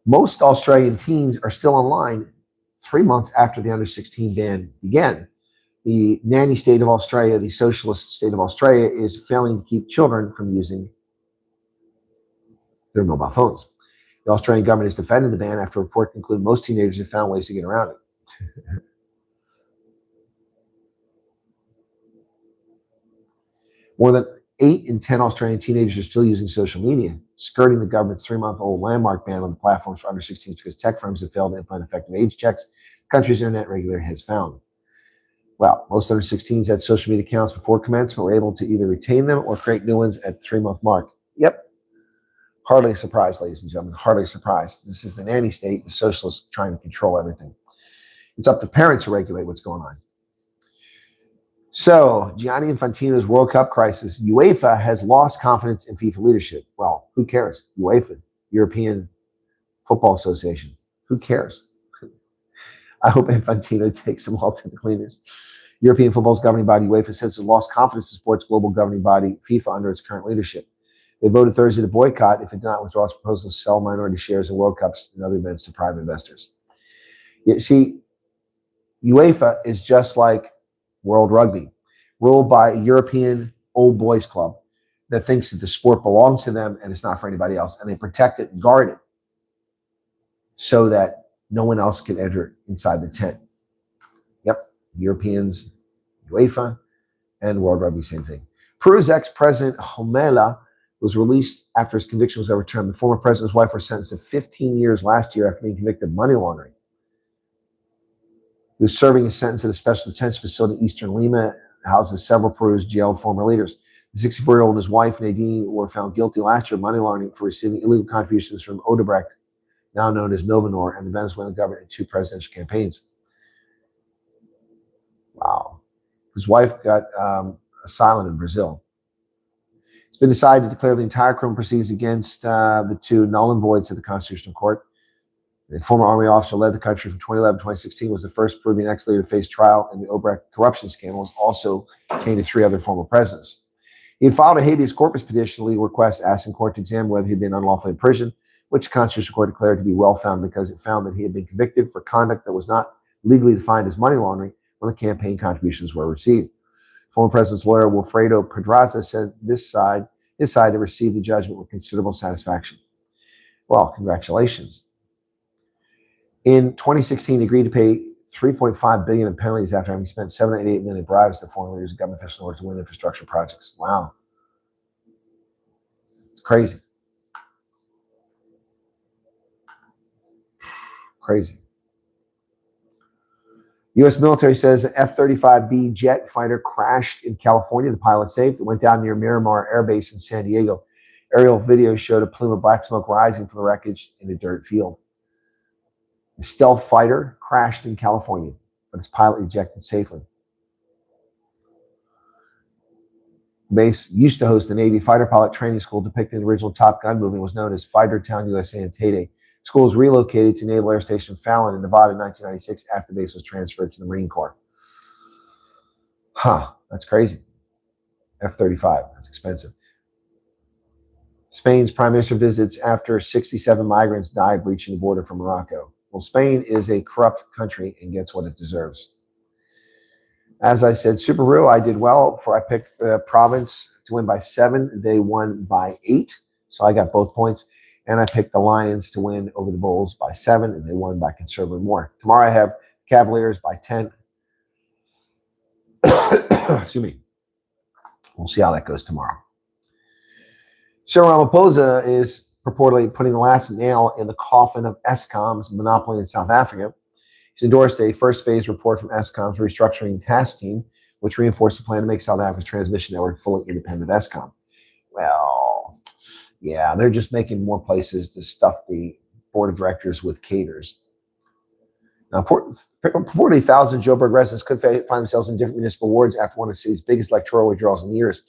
Most Australian teens are still online 3 months after the under-16 ban began. The nanny state of Australia, the socialist state of Australia, is failing to keep children from using their mobile phones. The Australian government has defended the ban after a report concluded most teenagers have found ways to get around it. More than 8 in 10 Australian teenagers are still using social media, skirting the government's 3-month-old landmark ban on the platforms for under 16s because tech firms have failed to implement effective age checks, the country's internet regulator has found. Well, most under 16s had social media accounts before commencement were able to either retain them or create new ones at the 3-month mark. Yep. Hardly a surprise, ladies and gentlemen. Hardly a surprise. This is the nanny state, the socialists trying to control everything. It's up to parents to regulate what's going on. So, Gianni Infantino's World Cup crisis. UEFA has lost confidence in FIFA leadership. Well, who cares? UEFA, European Football Association. Who cares? I hope Infantino takes them all to the cleaners. European football's governing body, UEFA, says it lost confidence in sports' global governing body, FIFA, under its current leadership. They voted Thursday to boycott if it did not withdraw its proposal to sell minority shares in World Cups and other events to private investors. You see, UEFA is just like World Rugby, ruled by a European old boys club that thinks that the sport belongs to them and it's not for anybody else. And they protect it and guard it so that no one else can enter inside the tent. Yep, Europeans, UEFA, and World Rugby, same thing. Peru's ex-president Homela was released after his conviction was overturned. The former president's wife was sentenced to 15 years last year after being convicted of money laundering. He was serving his sentence at a special detention facility in Eastern Lima, houses several Peru's jailed former leaders. The 64-year-old and his wife, Nadine, were found guilty last year of money laundering for receiving illegal contributions from Odebrecht now known as Novinor, and the Venezuelan government in 2 presidential campaigns. Wow. His wife got asylum in Brazil. It's been decided to declare the entire criminal proceedings against the 2 null and void, said the Constitutional Court. The former Army officer led the country from 2011 to 2016, was the first Peruvian ex-leader to face trial in the Obrecht corruption scandal, also tainted 3 other former presidents. He had filed a habeas corpus petition, legal request asking court to examine whether he had been unlawfully in prison, which the Constitutional Court declared to be well-founded because it found that he had been convicted for conduct that was not legally defined as money laundering when the campaign contributions were received. Former president's lawyer, Wilfredo Pedraza, said his side had received the judgment with considerable satisfaction. Well, congratulations. In 2016, he agreed to pay $3.5 billion in penalties after having spent $788 million in bribes to foreign leaders and government officials in order to win infrastructure projects. Wow. It's crazy. Crazy. U.S. military says an F-35B jet fighter crashed in California. The pilot saved. It went down near Miramar Air Base in San Diego. Aerial video showed a plume of black smoke rising from the wreckage in a dirt field. The stealth fighter crashed in California, but its pilot ejected safely. The base used to host the Navy fighter pilot training school depicting the original Top Gun movie, was known as Fighter Town, USA in its heyday. The school was relocated to Naval Air Station Fallon in Nevada in 1996 after the base was transferred to the Marine Corps. That's crazy. F-35, that's expensive. Spain's prime minister visits after 67 migrants died breaching the border from Morocco. Well, Spain is a corrupt country and gets what it deserves. As I said, Subaru, I did well. I picked the province to win by 7. They won by 8, so I got both points. And I picked the Lions to win over the Bulls by 7, and they won by considerably more. Tomorrow I have Cavaliers by 10. Excuse me. We'll see how that goes tomorrow. Cyril Ramaphosa is purportedly putting the last nail in the coffin of Eskom's monopoly in South Africa. He's endorsed a first phase report from Eskom's restructuring task team, which reinforced the plan to make South Africa's transmission network fully independent of Eskom. Well, yeah, they're just making more places to stuff the board of directors with caters. Now, purportedly 1,000 Joburg residents could find themselves in different municipal wards after one of the city's biggest electoral withdrawals in years.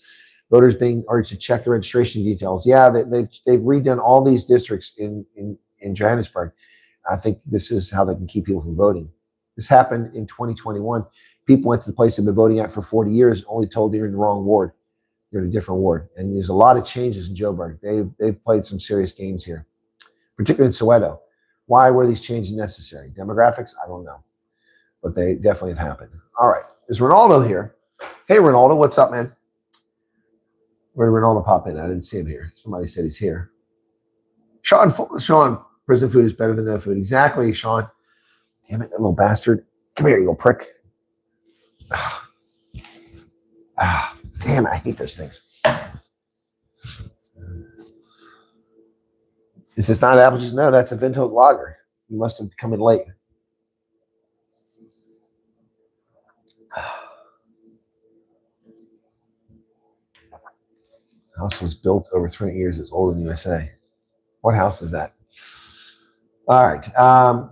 Voters being urged to check the registration details. Yeah, they've redone all these districts in Johannesburg. I think this is how they can keep people from voting. This happened in 2021. People went to the place they've been voting at for 40 years, only told they're in the wrong ward. You're in a different ward. And there's a lot of changes in Joburg. They've played some serious games here, particularly in Soweto. Why were these changes necessary? Demographics? I don't know. But they definitely have happened. All right. Is Ronaldo here? Hey, Ronaldo, what's up, man? Where did Ronaldo pop in? I didn't see him here. Somebody said he's here. Sean, prison food is better than no food. Exactly, Sean. Damn it, that little bastard. Come here, you little prick. Damn it, I hate those things. Is this not apple juice? No, that's a Windhoek lager. You must have come in late. The house was built over 300 years. It's older than USA. What house is that? All right.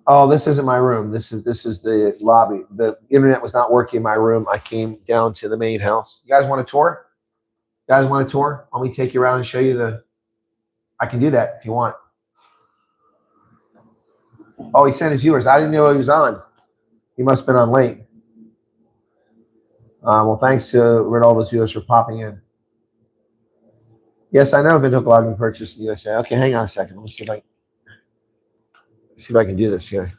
Oh, this isn't my room. This is the lobby. The internet was not working in my room. I came down to the main house. You guys want a tour? You guys want a tour? Let me take you around and show you the. I can do that if you want. Oh, he sent his viewers. I didn't know he was on. He must have been on late. Well, thanks to Ronaldo's viewers for popping in. Yes, I know Windhoek logging purchased in the USA. Okay, hang on a second. Let me see if I can do this here.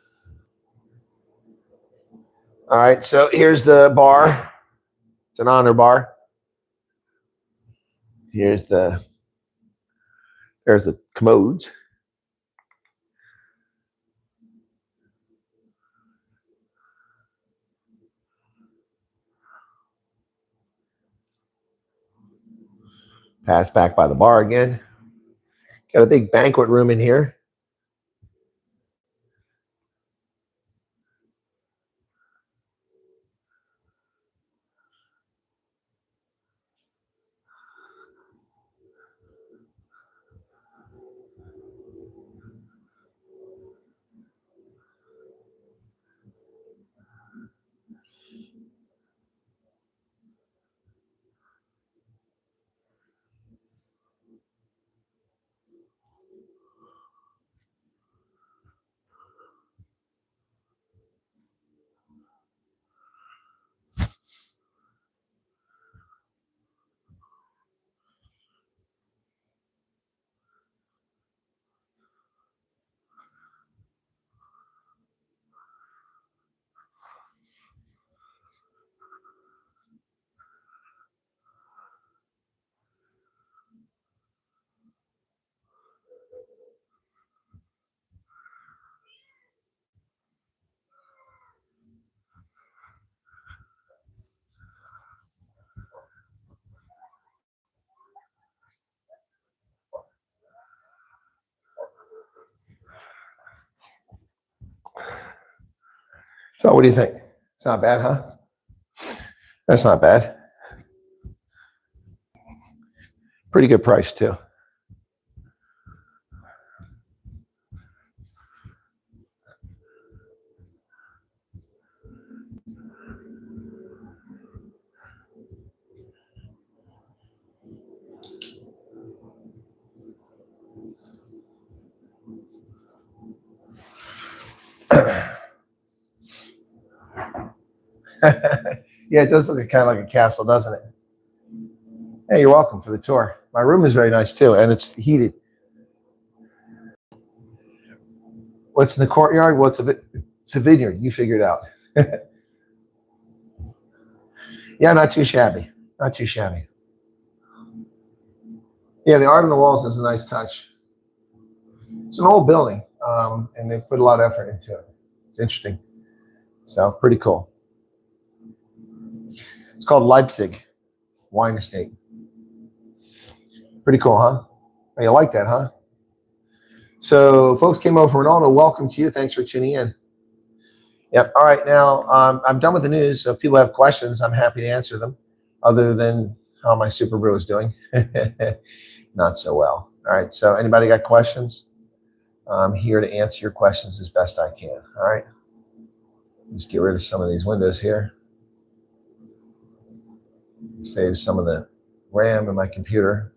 All right, so here's the bar. It's an honor bar. There's the commodes. Pass back by the bar again. Got a big banquet room in here. So what do you think? It's not bad, huh? That's not bad. Pretty good price too. Yeah, it does look kind of like a castle, doesn't it? Hey, you're welcome for the tour. My room is very nice too, and it's heated. What's in the courtyard? It's a vineyard. You figured it out. Yeah, not too shabby. Not too shabby. Yeah, the art on the walls is a nice touch. It's an old building, and they put a lot of effort into it. It's interesting. So pretty cool. It's called Leipzig Wine Estate. Pretty cool, huh? Oh, you like that, huh? So folks came over. Ronaldo, welcome to you. Thanks for tuning in. Yep. All right. Now I'm done with the news. So if people have questions, I'm happy to answer them, other than how my Super Brew is doing. Not so well. All right. So anybody got questions? I'm here to answer your questions as best I can. All right. Just get rid of some of these windows here. Save some of the RAM in my computer.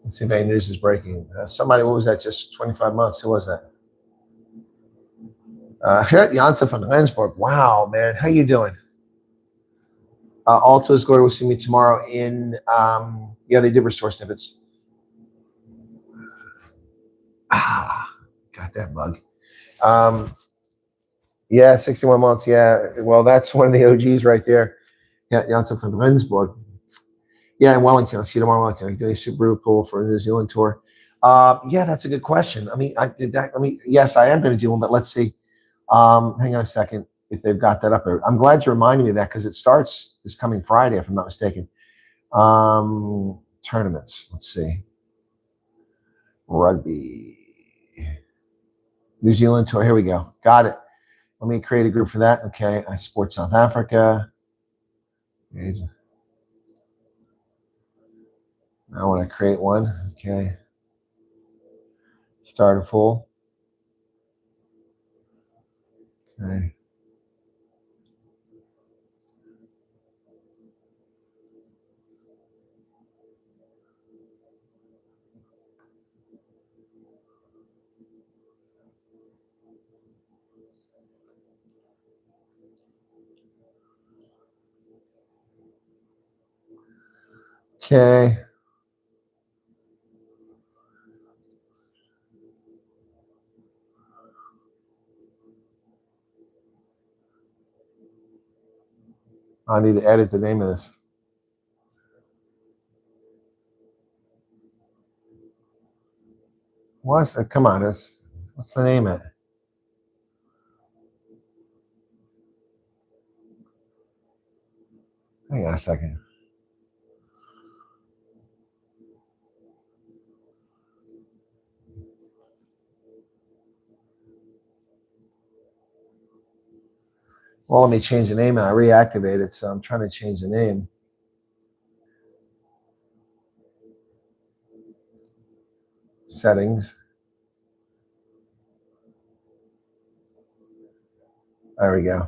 Let's see if any news is breaking. Somebody, what was that? Just 25 months. Who was that? Janssen from Rendsburg. Wow, man. How you doing? Alto's going to see me tomorrow in, yeah, they did restore snippets. Got that bug. Yeah, 61 months. Yeah, well, that's one of the OGs right there. Yeah, Janssen from Rendsburg. Yeah, in Wellington. I'll see you tomorrow in Wellington. I'm doing a Super pool for a New Zealand tour. Yeah, that's a good question. I mean, yes, I am going to do one, but let's see. Hang on a second if they've got that up there. I'm glad you reminded me of that because it starts this coming Friday, if I'm not mistaken. Tournaments. Let's see. Rugby. New Zealand tour. Here we go. Got it. Let me create a group for that. Okay. I support South Africa. I want to create one. Okay. Start a pool. Okay. Okay. I need to edit the name of this. What's it? Come on, what's the name of it? Hang on a second. Well, let me change the name. I reactivated it, so I'm trying to change the name. Settings. There we go.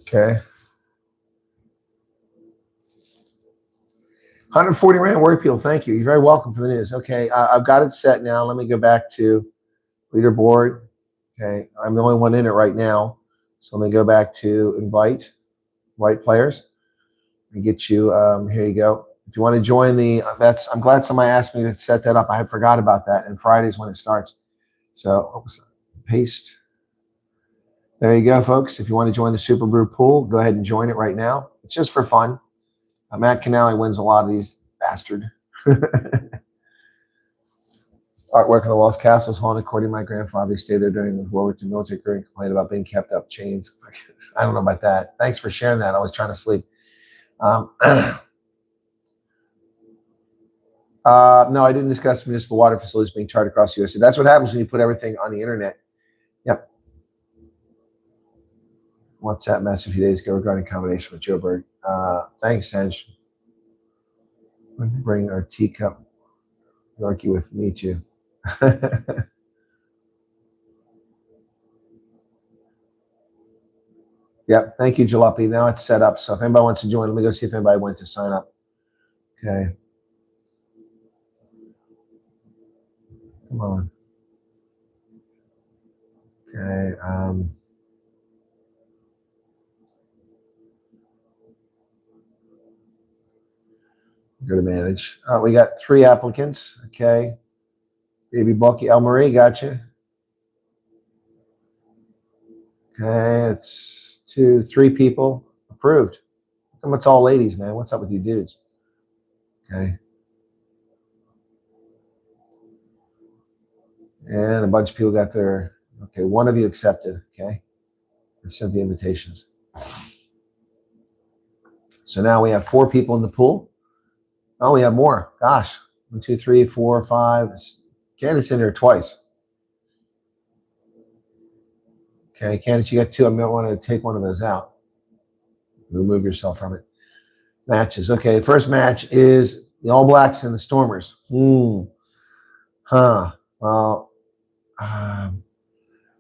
Okay. 140 Rand Work People. Thank you. You're very welcome for the news. Okay. I've got it set now. Let me go back to leaderboard. Okay. I'm the only one in it right now. So let me go back to invite players and get you. Here you go. If you want to join I'm glad somebody asked me to set that up. I had forgot about that. And Friday's when it starts. So paste. There you go, folks. If you want to join the Super Brew pool, go ahead and join it right now. It's just for fun. Matt Canale wins a lot of these, bastard. Artwork on the walls, castles haunted. According to my grandfather, he stayed there during the World War II military career and complained about being kept up chains. I don't know about that. Thanks for sharing that. I was trying to sleep. No, I didn't discuss municipal water facilities being charted across the USA. That's what happens when you put everything on the internet. Yep. WhatsApp message a few days ago regarding combination with Joe Berg. Thanks, Sanj. Bring our teacup Yorkie with me too. Yep. Thank you, Jalopy. Now it's set up. So if anybody wants to join, let me go see if anybody went to sign up. Okay. Come on. Okay. Go to manage. We got 3 applicants. Okay. Baby Bulky El Marie, gotcha. Okay, it's 3 people approved. How come it's all ladies, man? What's up with you dudes? Okay. And a bunch of people got their, okay, 1 of you accepted, okay? And sent the invitations. So now we have 4 people in the pool. Oh, we have more. Gosh. 1, 2, 3, 4, 5. Candace in there twice. Okay, Candace, you got 2. I might want to take one of those out. Remove yourself from it. Matches. Okay, first match is the All Blacks and the Stormers. Well,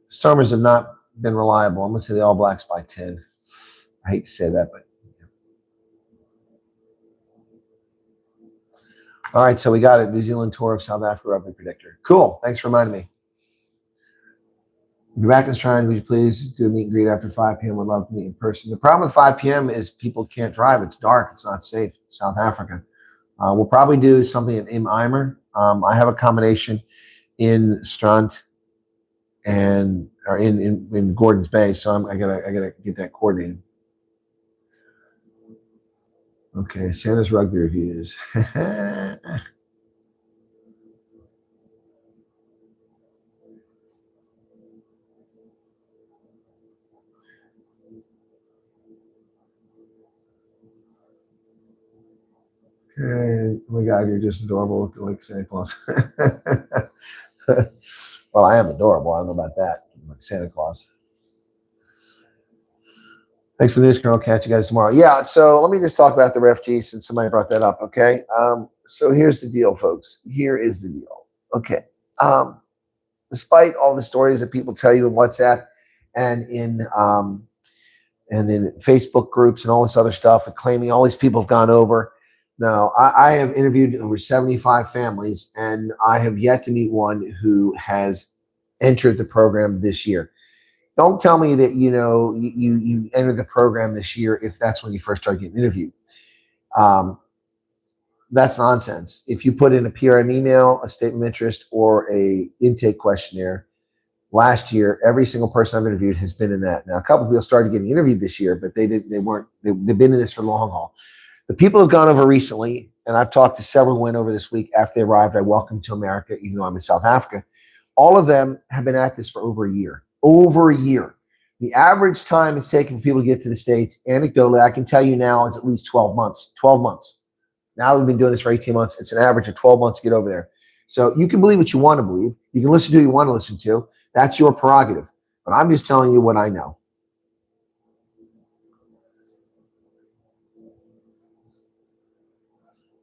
Stormers have not been reliable. I'm going to say the All Blacks by 10. I hate to say that, but. All right, so we got it. New Zealand tour of South Africa rugby predictor. Cool. Thanks for reminding me. Be back in Shrine. Would you please do a meet and greet after 5 p.m.? Would love to meet in person. The problem with 5 p.m. is people can't drive. It's dark. It's not safe. South Africa. We'll probably do something in Imeimer. I have a combination in Strand and or in Gordon's Bay, so I gotta get that coordinated. Okay, Santa's rugby reviews. Okay, oh my God, you're just adorable, looking like Santa Claus. Well, I am adorable. I don't know about that. I'm like Santa Claus. Thanks for this, Colonel. Catch you guys tomorrow. Yeah, so let me just talk about the RefG since somebody brought that up, okay? So here's the deal, folks. Here is the deal. Okay. Despite all the stories that people tell you in WhatsApp and in Facebook groups and all this other stuff, and claiming all these people have gone over. No, I have interviewed over 75 families, and I have yet to meet one who has entered the program this year. Don't tell me that you entered the program this year if that's when you first start getting interviewed. That's nonsense. If you put in a PRM email, a statement of interest, or a intake questionnaire last year, every single person I've interviewed has been in that. Now, a couple of people started getting interviewed this year, but they've been in this for the long haul. The people who've gone over recently, and I've talked to several who went over this week after they arrived, I welcome to America, even though I'm in South Africa. All of them have been at this for over a year. Over a year. The average time it's taken for people to get to the States, anecdotally, I can tell you now, is at least 12 months. 12 months. Now we've been doing this for 18 months. It's an average of 12 months to get over there. So you can believe what you want to believe. You can listen to who you want to listen to. That's your prerogative. But I'm just telling you what I know.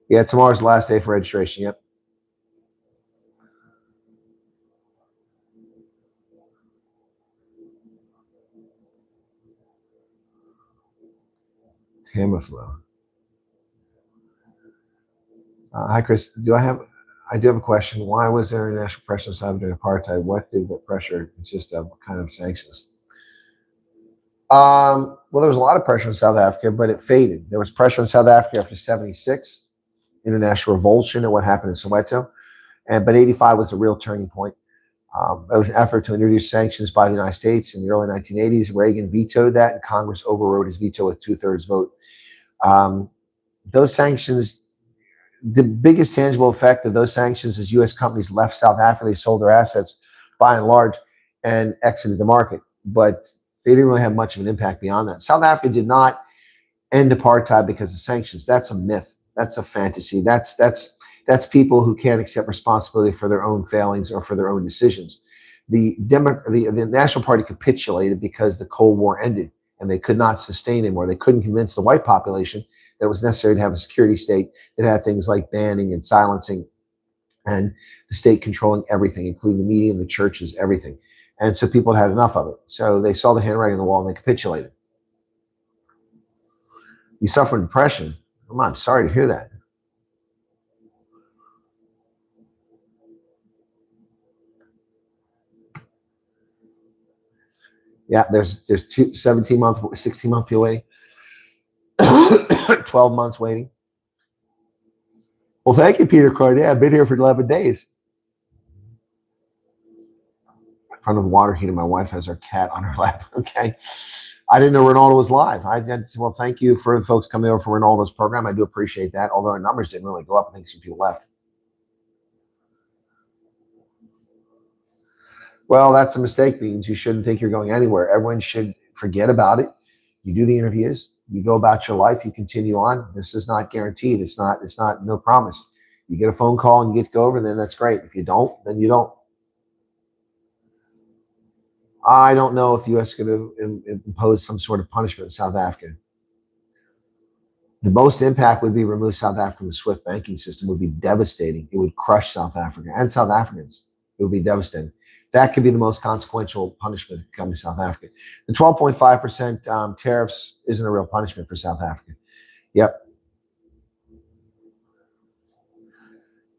Yeah, tomorrow's the last day for registration. Yep. Tamiflu. Hi, Chris. I do have a question. Why was there international pressure on South during apartheid? What did the pressure consist of? What kind of sanctions? Well, there was a lot of pressure in South Africa, but it faded. There was pressure in South Africa after 76, international revulsion and what happened in Soweto. But 85 was the real turning point. There was an effort to introduce sanctions by the United States in the early 1980s. Reagan vetoed that, and Congress overrode his veto with 2/3 vote. Those sanctions, the biggest tangible effect of those sanctions is U.S. companies left South Africa. They sold their assets by and large and exited the market, but they didn't really have much of an impact beyond that. South Africa did not end apartheid because of sanctions. That's a myth. That's a fantasy. That's people who can't accept responsibility for their own failings or for their own decisions. The National Party capitulated because the Cold War ended and they could not sustain anymore. They couldn't convince the white population that it was necessary to have a security state that had things like banning and silencing and the state controlling everything, including the media and the churches, everything. And so people had enough of it. So they saw the handwriting on the wall and they capitulated. You suffer from depression. I'm sorry to hear that. Yeah, there's 17-month, 16-month people waiting, 12 months waiting. Well, thank you, Peter Corday. I've been here for 11 days. In front of the water heater, my wife has her cat on her lap. Okay. I didn't know Ronaldo was live. Well, thank you for the folks coming over for Ronaldo's program. I do appreciate that, although our numbers didn't really go up. I think some people left. Well, that's a mistake, Beans. You shouldn't think you're going anywhere. Everyone should forget about it. You do the interviews. You go about your life. You continue on. This is not guaranteed. It's not no promise. You get a phone call and you get to go over, then that's great. If you don't, then you don't. I don't know if the U.S. is going to impose some sort of punishment in South Africa. The most impact would be remove South Africa from the SWIFT banking system. It would be devastating. It would crush South Africa and South Africans. It would be devastating. That could be the most consequential punishment coming to South Africa. The 12.5% tariffs isn't a real punishment for South Africa. Yep.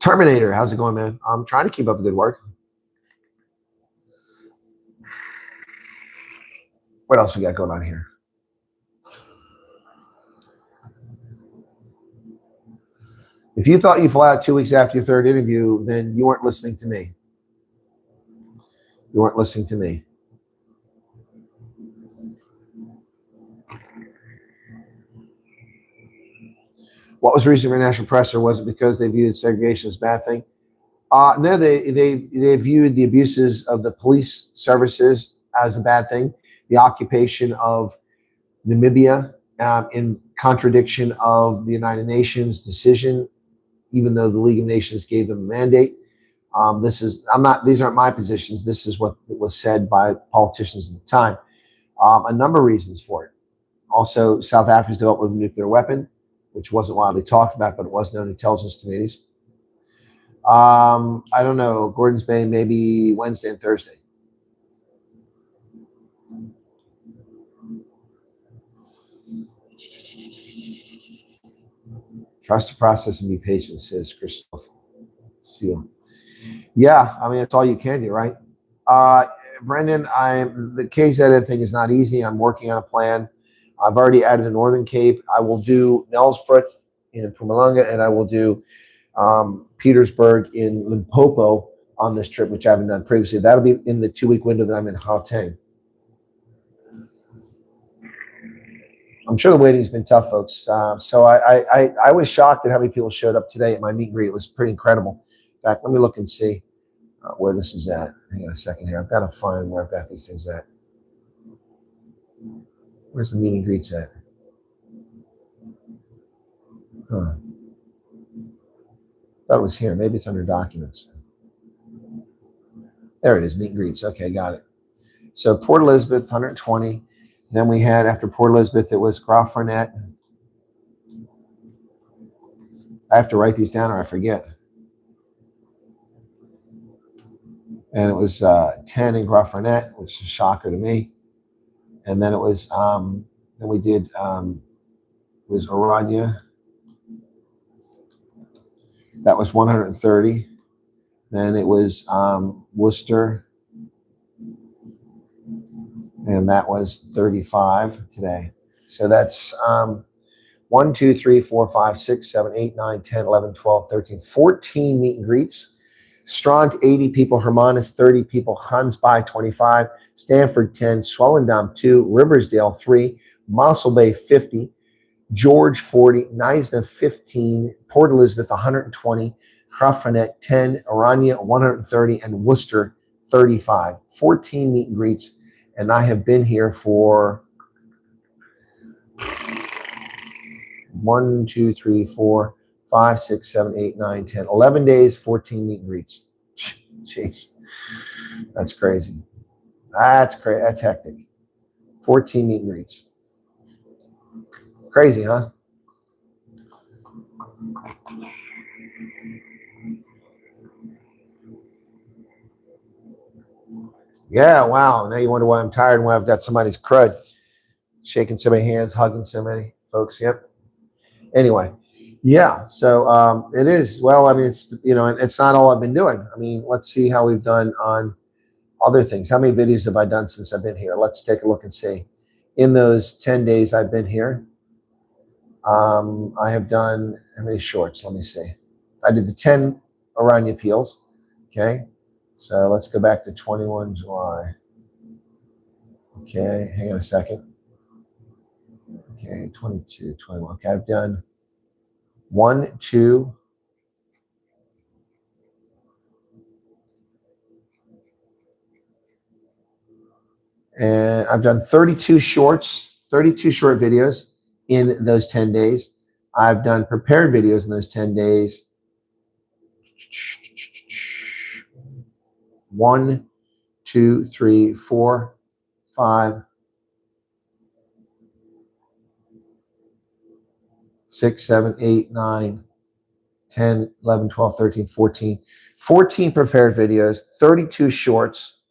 Terminator, how's it going, man? I'm trying to keep up the good work. What else we got going on here? If you thought you fly out 2 weeks after your third interview, then you weren't listening to me. You weren't listening to me. What was the reason for national press, or was it because they viewed segregation as a bad thing? No, they viewed the abuses of the police services as a bad thing. The occupation of Namibia in contradiction of the United Nations decision, even though the League of Nations gave them a mandate. These aren't my positions. This is what was said by politicians at the time. A number of reasons for it. Also, South Africa's development of a nuclear weapon, which wasn't widely talked about, but it was known in intelligence committees. I don't know, Gordon's Bay, maybe Wednesday and Thursday. Trust the process and be patient, says Christoph Seal. Yeah, I mean, that's all you can do, right? Brendan, the case edit thing is not easy. I'm working on a plan. I've already added the Northern Cape. I will do Nelspruit in Mpumalanga, and I will do Petersburg in Limpopo on this trip, which I haven't done previously. That'll be in the 2-week window that I'm in Gauteng. I'm sure the waiting's been tough, folks. So I was shocked at how many people showed up today at my meet and greet. It was pretty incredible. In fact, let me look and see where this is at. Hang on a second here. I've got to find where I've got these things at. Where's the meet and greets at? Huh. Thought it was here. Maybe it's under documents. There it is, meet and greets. Okay, got it. So Port Elizabeth, 120. Then we had, after Port Elizabeth, it was Graaff-Reinet. I have to write these down or I forget. And it was 10 in Graaff-Reinet, which is a shocker to me. And then it was, then we did, it was Oranje. That was 130. Then it was Worcester. And that was 35 today. So that's 1, 2, 3, 4, 5, 6, 7, 8, 9, 10, 11, 12, 13, 14 meet and greets. Strand, 80 people. Hermanus, 30 people. Gansbaai, 25. Stanford, 10. Swellendam, 2. Riversdale, 3. Mossel Bay, 50. George 40, Neisner 15, Port Elizabeth 120, Hrafanet 10, Orania 130, and Worcester 35. 14 meet and greets, and I have been here for 1, 2, 3, 4, 5, 6, 7, 8, 9, 10, 11 days, 14 meet and greets. Jeez, that's crazy. That's crazy. That's hectic. 14 meet and greets. Crazy, huh? Yeah, wow. Now you wonder why I'm tired and why I've got somebody's crud. Shaking so many hands, hugging so many folks. Yep. Anyway, yeah. So it is. Well, I mean, it's, you know, it's not all I've been doing. I mean, let's see how we've done on other things. How many videos have I done since I've been here? Let's take a look and see. In those 10 days I've been here, I have done how many shorts? Let me see. I did the 10 Orania peels. Okay. So let's go back to 21 July. Okay, hang on a second. Okay, 22, 21. Okay, I've done 1, 2, and I've done 32 shorts, 32 short videos in those 10 days. I've done prepared videos in those 10 days. 1, 2, 3, 4, 5, 6, 7, 8, 9, 10, 11, 12, 13, 14. 14 prepared videos, 32 shorts.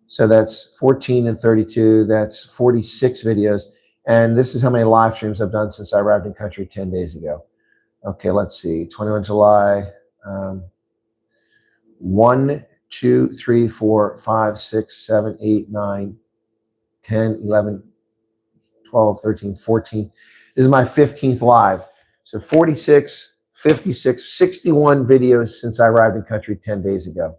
So that's 14 and 32. That's 46 videos. And this is how many live streams I've done since I arrived in country 10 days ago. Okay, let's see. 21 July. 1, 2, 3, 4, 5, 6, 7, 8, 9, 10, 11, 12, 13, 14. This is my 15th live. So 46, 56, 61 videos since I arrived in country 10 days ago.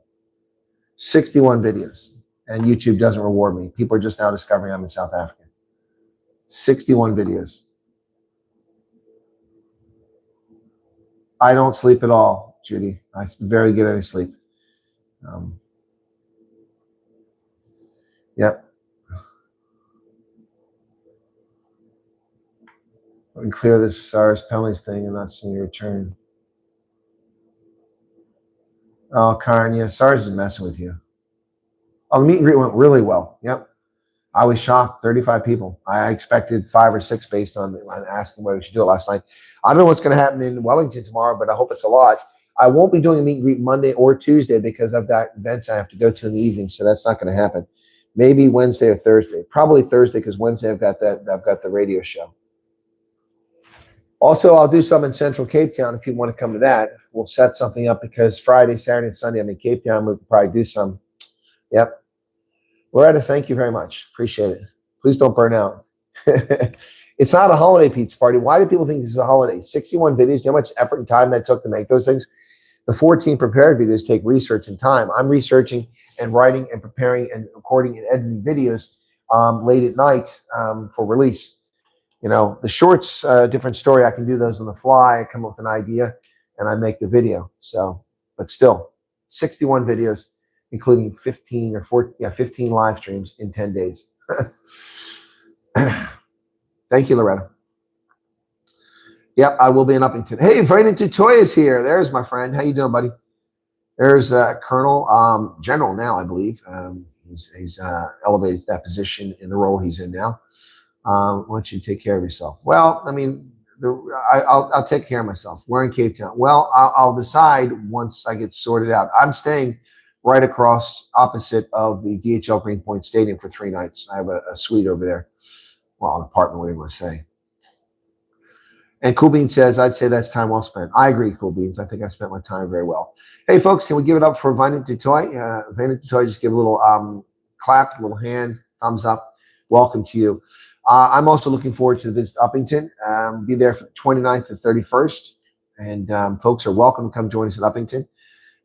61 videos. And YouTube doesn't reward me. People are just now discovering I'm in South Africa. 61 videos. I don't sleep at all, Judy. I'm very good at any sleep. Yep. We can clear this SARS penalties thing and not see your return. Oh, Karen, yeah, SARS is messing with you. Oh, the meet and greet went really well. Yep. I was shocked, 35 people. I expected 5 or 6 based on asking whether we should do it last night. I don't know what's going to happen in Wellington tomorrow, but I hope it's a lot. I won't be doing a meet and greet Monday or Tuesday because I've got events I have to go to in the evening, so that's not going to happen. Maybe Wednesday or Thursday. Probably Thursday because Wednesday I've got the radio show. Also, I'll do some in Central Cape Town if you want to come to that. We'll set something up because Friday, Saturday, and Sunday I'm in Cape Town. We'll probably do some. Yep. Loretta, thank you very much. Appreciate it. Please don't burn out. It's not a holiday pizza party. Why do people think this is a holiday? 61 videos. Do you know how much effort and time that took to make those things? The 14 prepared videos take research and time. I'm researching and writing and preparing and recording and editing videos late at night for release. You know, the shorts, different story. I can do those on the fly. I come up with an idea and I make the video. So, but still, 61 videos, including 15 live streams in 10 days. Thank you, Loretta. Yep, I will be in Uppington. Hey, Vernon Tutoy is here. There's my friend. How you doing, buddy? There's Colonel, General now, I believe. He's elevated to that position in the role he's in now. Why don't you take care of yourself? Well, I mean, I'll take care of myself. We're in Cape Town. Well, I'll decide once I get sorted out. I'm staying right across opposite of the DHL Greenpoint Stadium for 3 nights. I have a suite over there. Well, an apartment, whatever you want to say. And Cool Beans says, I'd say that's time well spent. I agree, Cool Beans. I think I've spent my time very well. Hey, folks, can we give it up for Vernon Tutoy? Vernon Tutoy, just give a little clap, a little hand, thumbs up. Welcome to you. I'm also looking forward to visit Uppington. Be there from the 29th to 31st. And folks are welcome to come join us at Uppington.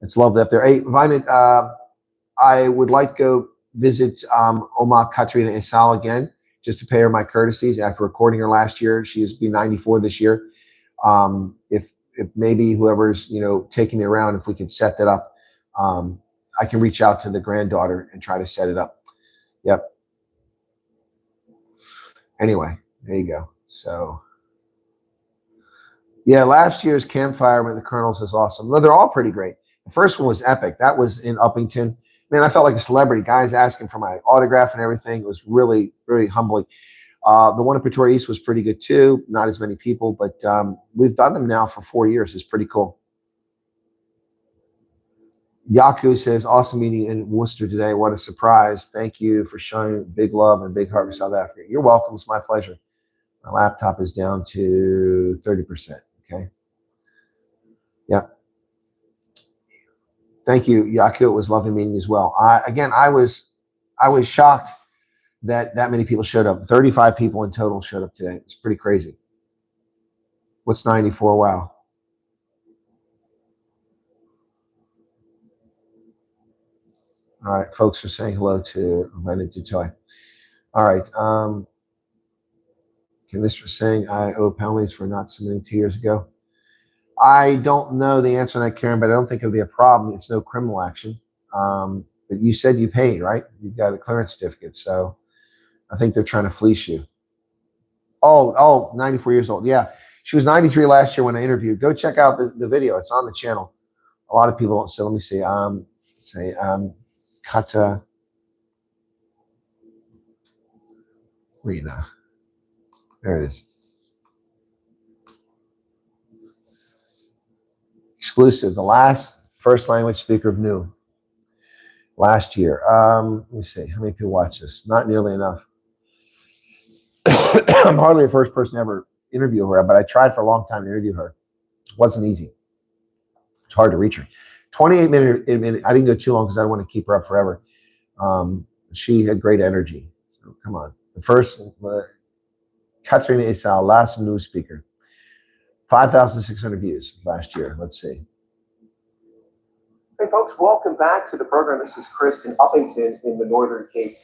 It's lovely up there. Hey, Vernon, I would like to go visit Oma Katrina Isao again. just to pay her my courtesies after recording her last year. She is be 94 this year. If maybe whoever's, taking me around, if we could set that up, I can reach out to the granddaughter and try to set it up. Yep. Anyway, there you go. So, yeah, last year's campfire with the Colonels is awesome. They're all pretty great. The first one was epic. That was in Uppington. Man, I felt like a celebrity. Guys asking for my autograph and everything. It was really, really humbling. The one in Pretoria East was pretty good too. Not as many people, but we've done them now for 4 years. It's pretty cool. Yaku says, awesome meeting in Worcester today. What a surprise. Thank you for showing big love and big heart for South Africa. You're welcome. It's my pleasure. My laptop is down to 30%. Okay. Yeah. Thank you, Yaku. It was lovely meeting you as well. I was shocked that many people showed up. 35 people in total showed up today. It's pretty crazy. What's 94? Wow. All right, folks are saying hello to René Dutoy. All right. This was saying I owe penalties for not submitting 2 years ago. I don't know the answer to that, Karen, but I don't think it'll be a problem. It's no criminal action. But you said you paid, right? You've got a clearance certificate, so I think they're trying to fleece you. Oh, 94 years old. Yeah, she was 93 last year when I interviewed. Go check out the video. It's on the channel. A lot of people don't. So let me see. Kata Rena. There it is. Exclusive. The last first language speaker of New. Last year. Let me see. How many people watch this? Not nearly enough. I'm hardly the first person to ever interview her, but I tried for a long time to interview her. It wasn't easy. It's hard to reach her. 28 minutes. I didn't go too long because I don't want to keep her up forever. She had great energy. So come on. The first, Katrina Esau, last news speaker. 5,600 views last year. Let's see. Hey folks, welcome back to the program. This is Chris in Uppington in the Northern Cape.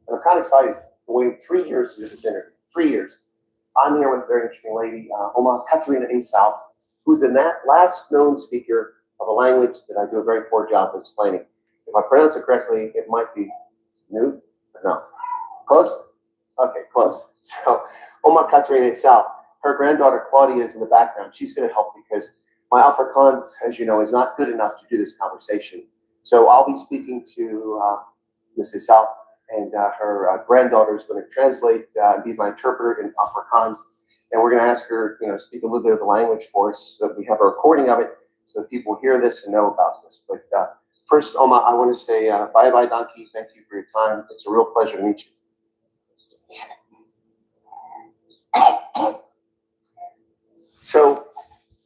And I'm kind of excited. We waited 3 years to do this interview. 3 years. I'm here with a very interesting lady, Oma Katrina Esau, who's the last known speaker of a language that I do a very poor job of explaining. If I pronounce it correctly, it might be new, but no. Close? Okay, close. So, Oma Katrina Esau, her granddaughter Claudia is in the background. She's going to help because my Afrikaans, as you know, is not good enough to do this conversation. So I'll be speaking to Ms. Esau, and her granddaughter is going to translate and be my interpreter in Afrikaans. And we're going to ask her, speak a little bit of the language for us so that we have a recording of it so that people hear this and know about this. But first, Oma, I want to say bye-bye, donkey. Thank you for your time. It's a real pleasure to meet you. So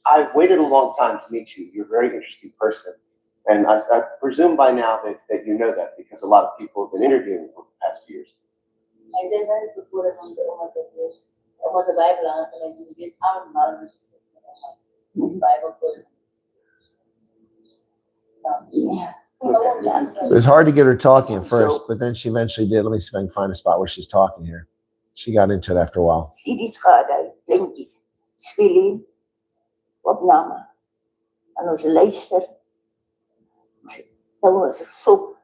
I've waited a long time to meet you. You're a very interesting person. And I presume by now that you know that because a lot of people have been interviewing you over the past few years. I did that before I was a Bible and I did Bible. Yeah. It was hard to get her talking at first, but then she eventually did. Let me see if I can find a spot where she's talking here. She got into it after a while. CD's gehad, lentjies, spelen, opname. En ons luister. Dat was so.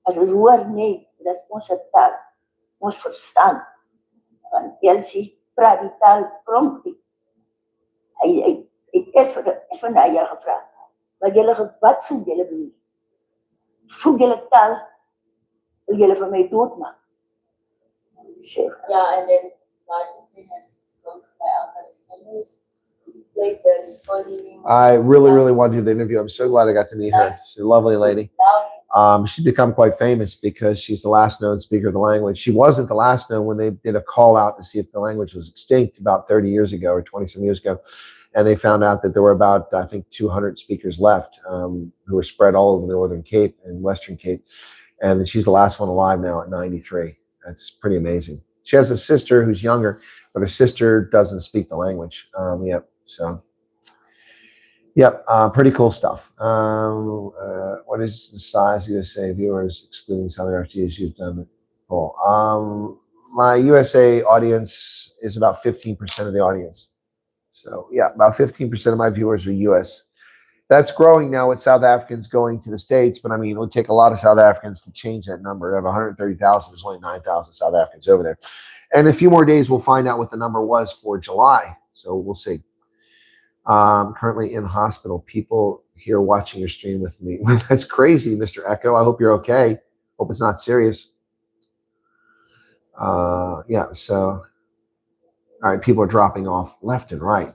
As ons hoor nee, dat is onze taal. Ons verstaan. Want Elsie praat die taal promptly. Hy het van daai jaar gevra. Wat soek julle doen? Soek julle taal? Wil julle vir my doodmaak? Yeah, and then Washington had come to my house. Like the recording. I really want to do the interview. I'm so glad I got to meet her. She's a lovely lady. She's become quite famous because she's the last known speaker of the language. She wasn't the last known when they did a call out to see if the language was extinct about 30 years ago or 20 some years ago. And they found out that there were about, I think, 200 speakers left who were spread all over the Northern Cape and Western Cape. And she's the last one alive now at 93. That's pretty amazing. She has a sister who's younger, but her sister doesn't speak the language. Pretty cool stuff. What is the size of USA viewers, excluding Southern RTs you've done? Cool. my USA audience is about 15% of the audience. So yeah, about 15% of my viewers are US. That's growing now with South Africans going to the States, but I mean, it would take a lot of South Africans to change that number. Out of 130,000, there's only 9,000 South Africans over there. And in a few more days, we'll find out what the number was for July. So we'll see. Currently in hospital. People here watching your stream with me. That's crazy, Mr. Echo. I hope you're okay. Hope it's not serious. Yeah, so, all right, people are dropping off left and right.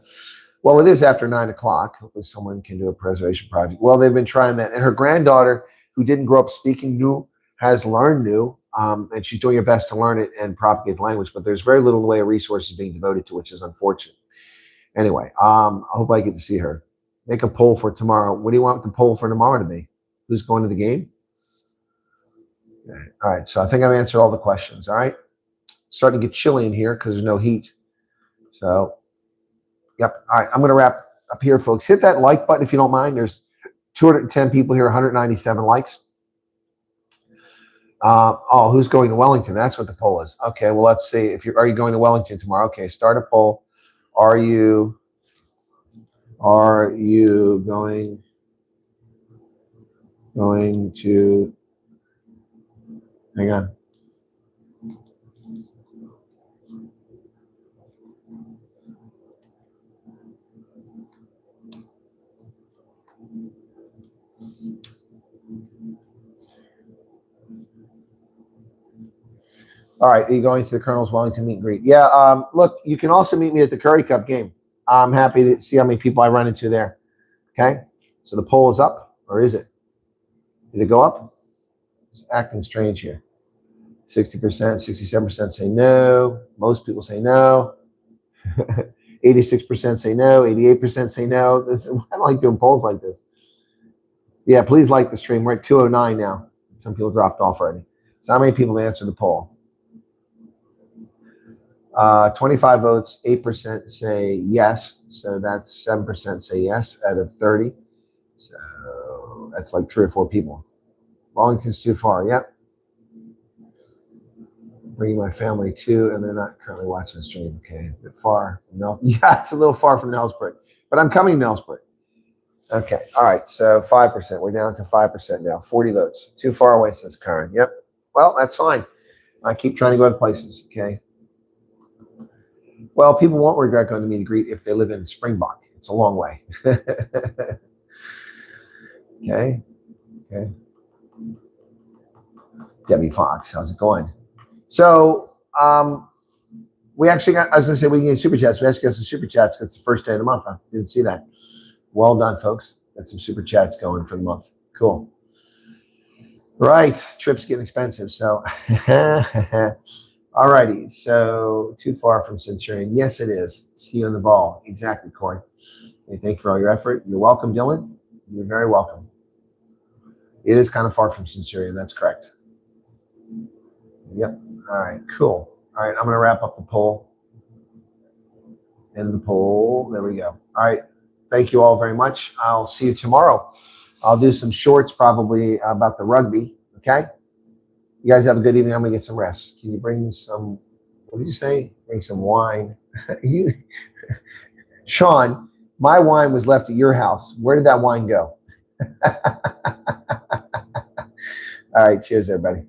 Well, it is after 9 o'clock. Hopefully someone can do a preservation project. Well, they've been trying that. And her granddaughter, who didn't grow up speaking Nu, has learned Nu, and she's doing her best to learn it and propagate the language, but there's very little in the way of resources being devoted to, which is unfortunate. Anyway, I hope I get to see her. Make a poll for tomorrow. What do you want the poll for tomorrow to be? Who's going to the game? Okay. All right, so I think I've answered all the questions, all right? It's starting to get chilly in here because there's no heat. So, yep. All right, I'm going to wrap up here, folks. Hit that like button if you don't mind. There's 210 people here, 197 likes. Oh, who's going to Wellington? That's what the poll is. Okay, well, let's see. Are you going to Wellington tomorrow? Okay, start a poll. Are you going to, hang on. All right, are you going to the Colonel's Wellington meet and greet? Yeah, look, you can also meet me at the Curry Cup game. I'm happy to see how many people I run into there. Okay, so the poll is up, or is it? Did it go up? It's acting strange here. 60%, 67% say no. Most people say no. 86% say no. 88% say no. I don't like doing polls like this. Yeah, please like the stream. We're at 209 now. Some people dropped off already. So how many people answered the poll? 25 votes, 8% say yes. So that's 7% say yes out of 30. So that's like 3 or 4 people. Wellington's too far. Yep. Bringing my family too, and they're not currently watching the stream. Okay, a bit far from yeah, it's a little far from Nelsbrook, but I'm coming to Nelsbrook. Okay, all right, so 5%. We're down to 5% now. 40 votes. Too far away, says Karen. Yep. Well, that's fine. I keep trying to go to places. Okay. Well, people won't regret going to meet and greet if they live in Springbok. It's a long way. Okay. Okay. Debbie Fox, how's it going? So, we actually got, I was going to say we can get super chats. We actually got some super chats. It's the first day of the month. I didn't see that. Well done, folks. Got some super chats going for the month. Cool. Right. Trip's getting expensive. So, all righty. So, too far from Centurion. Yes, it is. See you on the ball. Exactly, Corey. And thank you for all your effort. You're welcome, Dylan. You're very welcome. It is kind of far from Centurion. That's correct. Yep. All right, cool. All right, I'm going to wrap up the poll. End the poll. There we go. All right. Thank you all very much. I'll see you tomorrow. I'll do some shorts probably about the rugby. Okay. You guys have a good evening. I'm going to get some rest. Can you bring some, what did you say? Bring some wine. Sean, my wine was left at your house. Where did that wine go? All right. Cheers, everybody.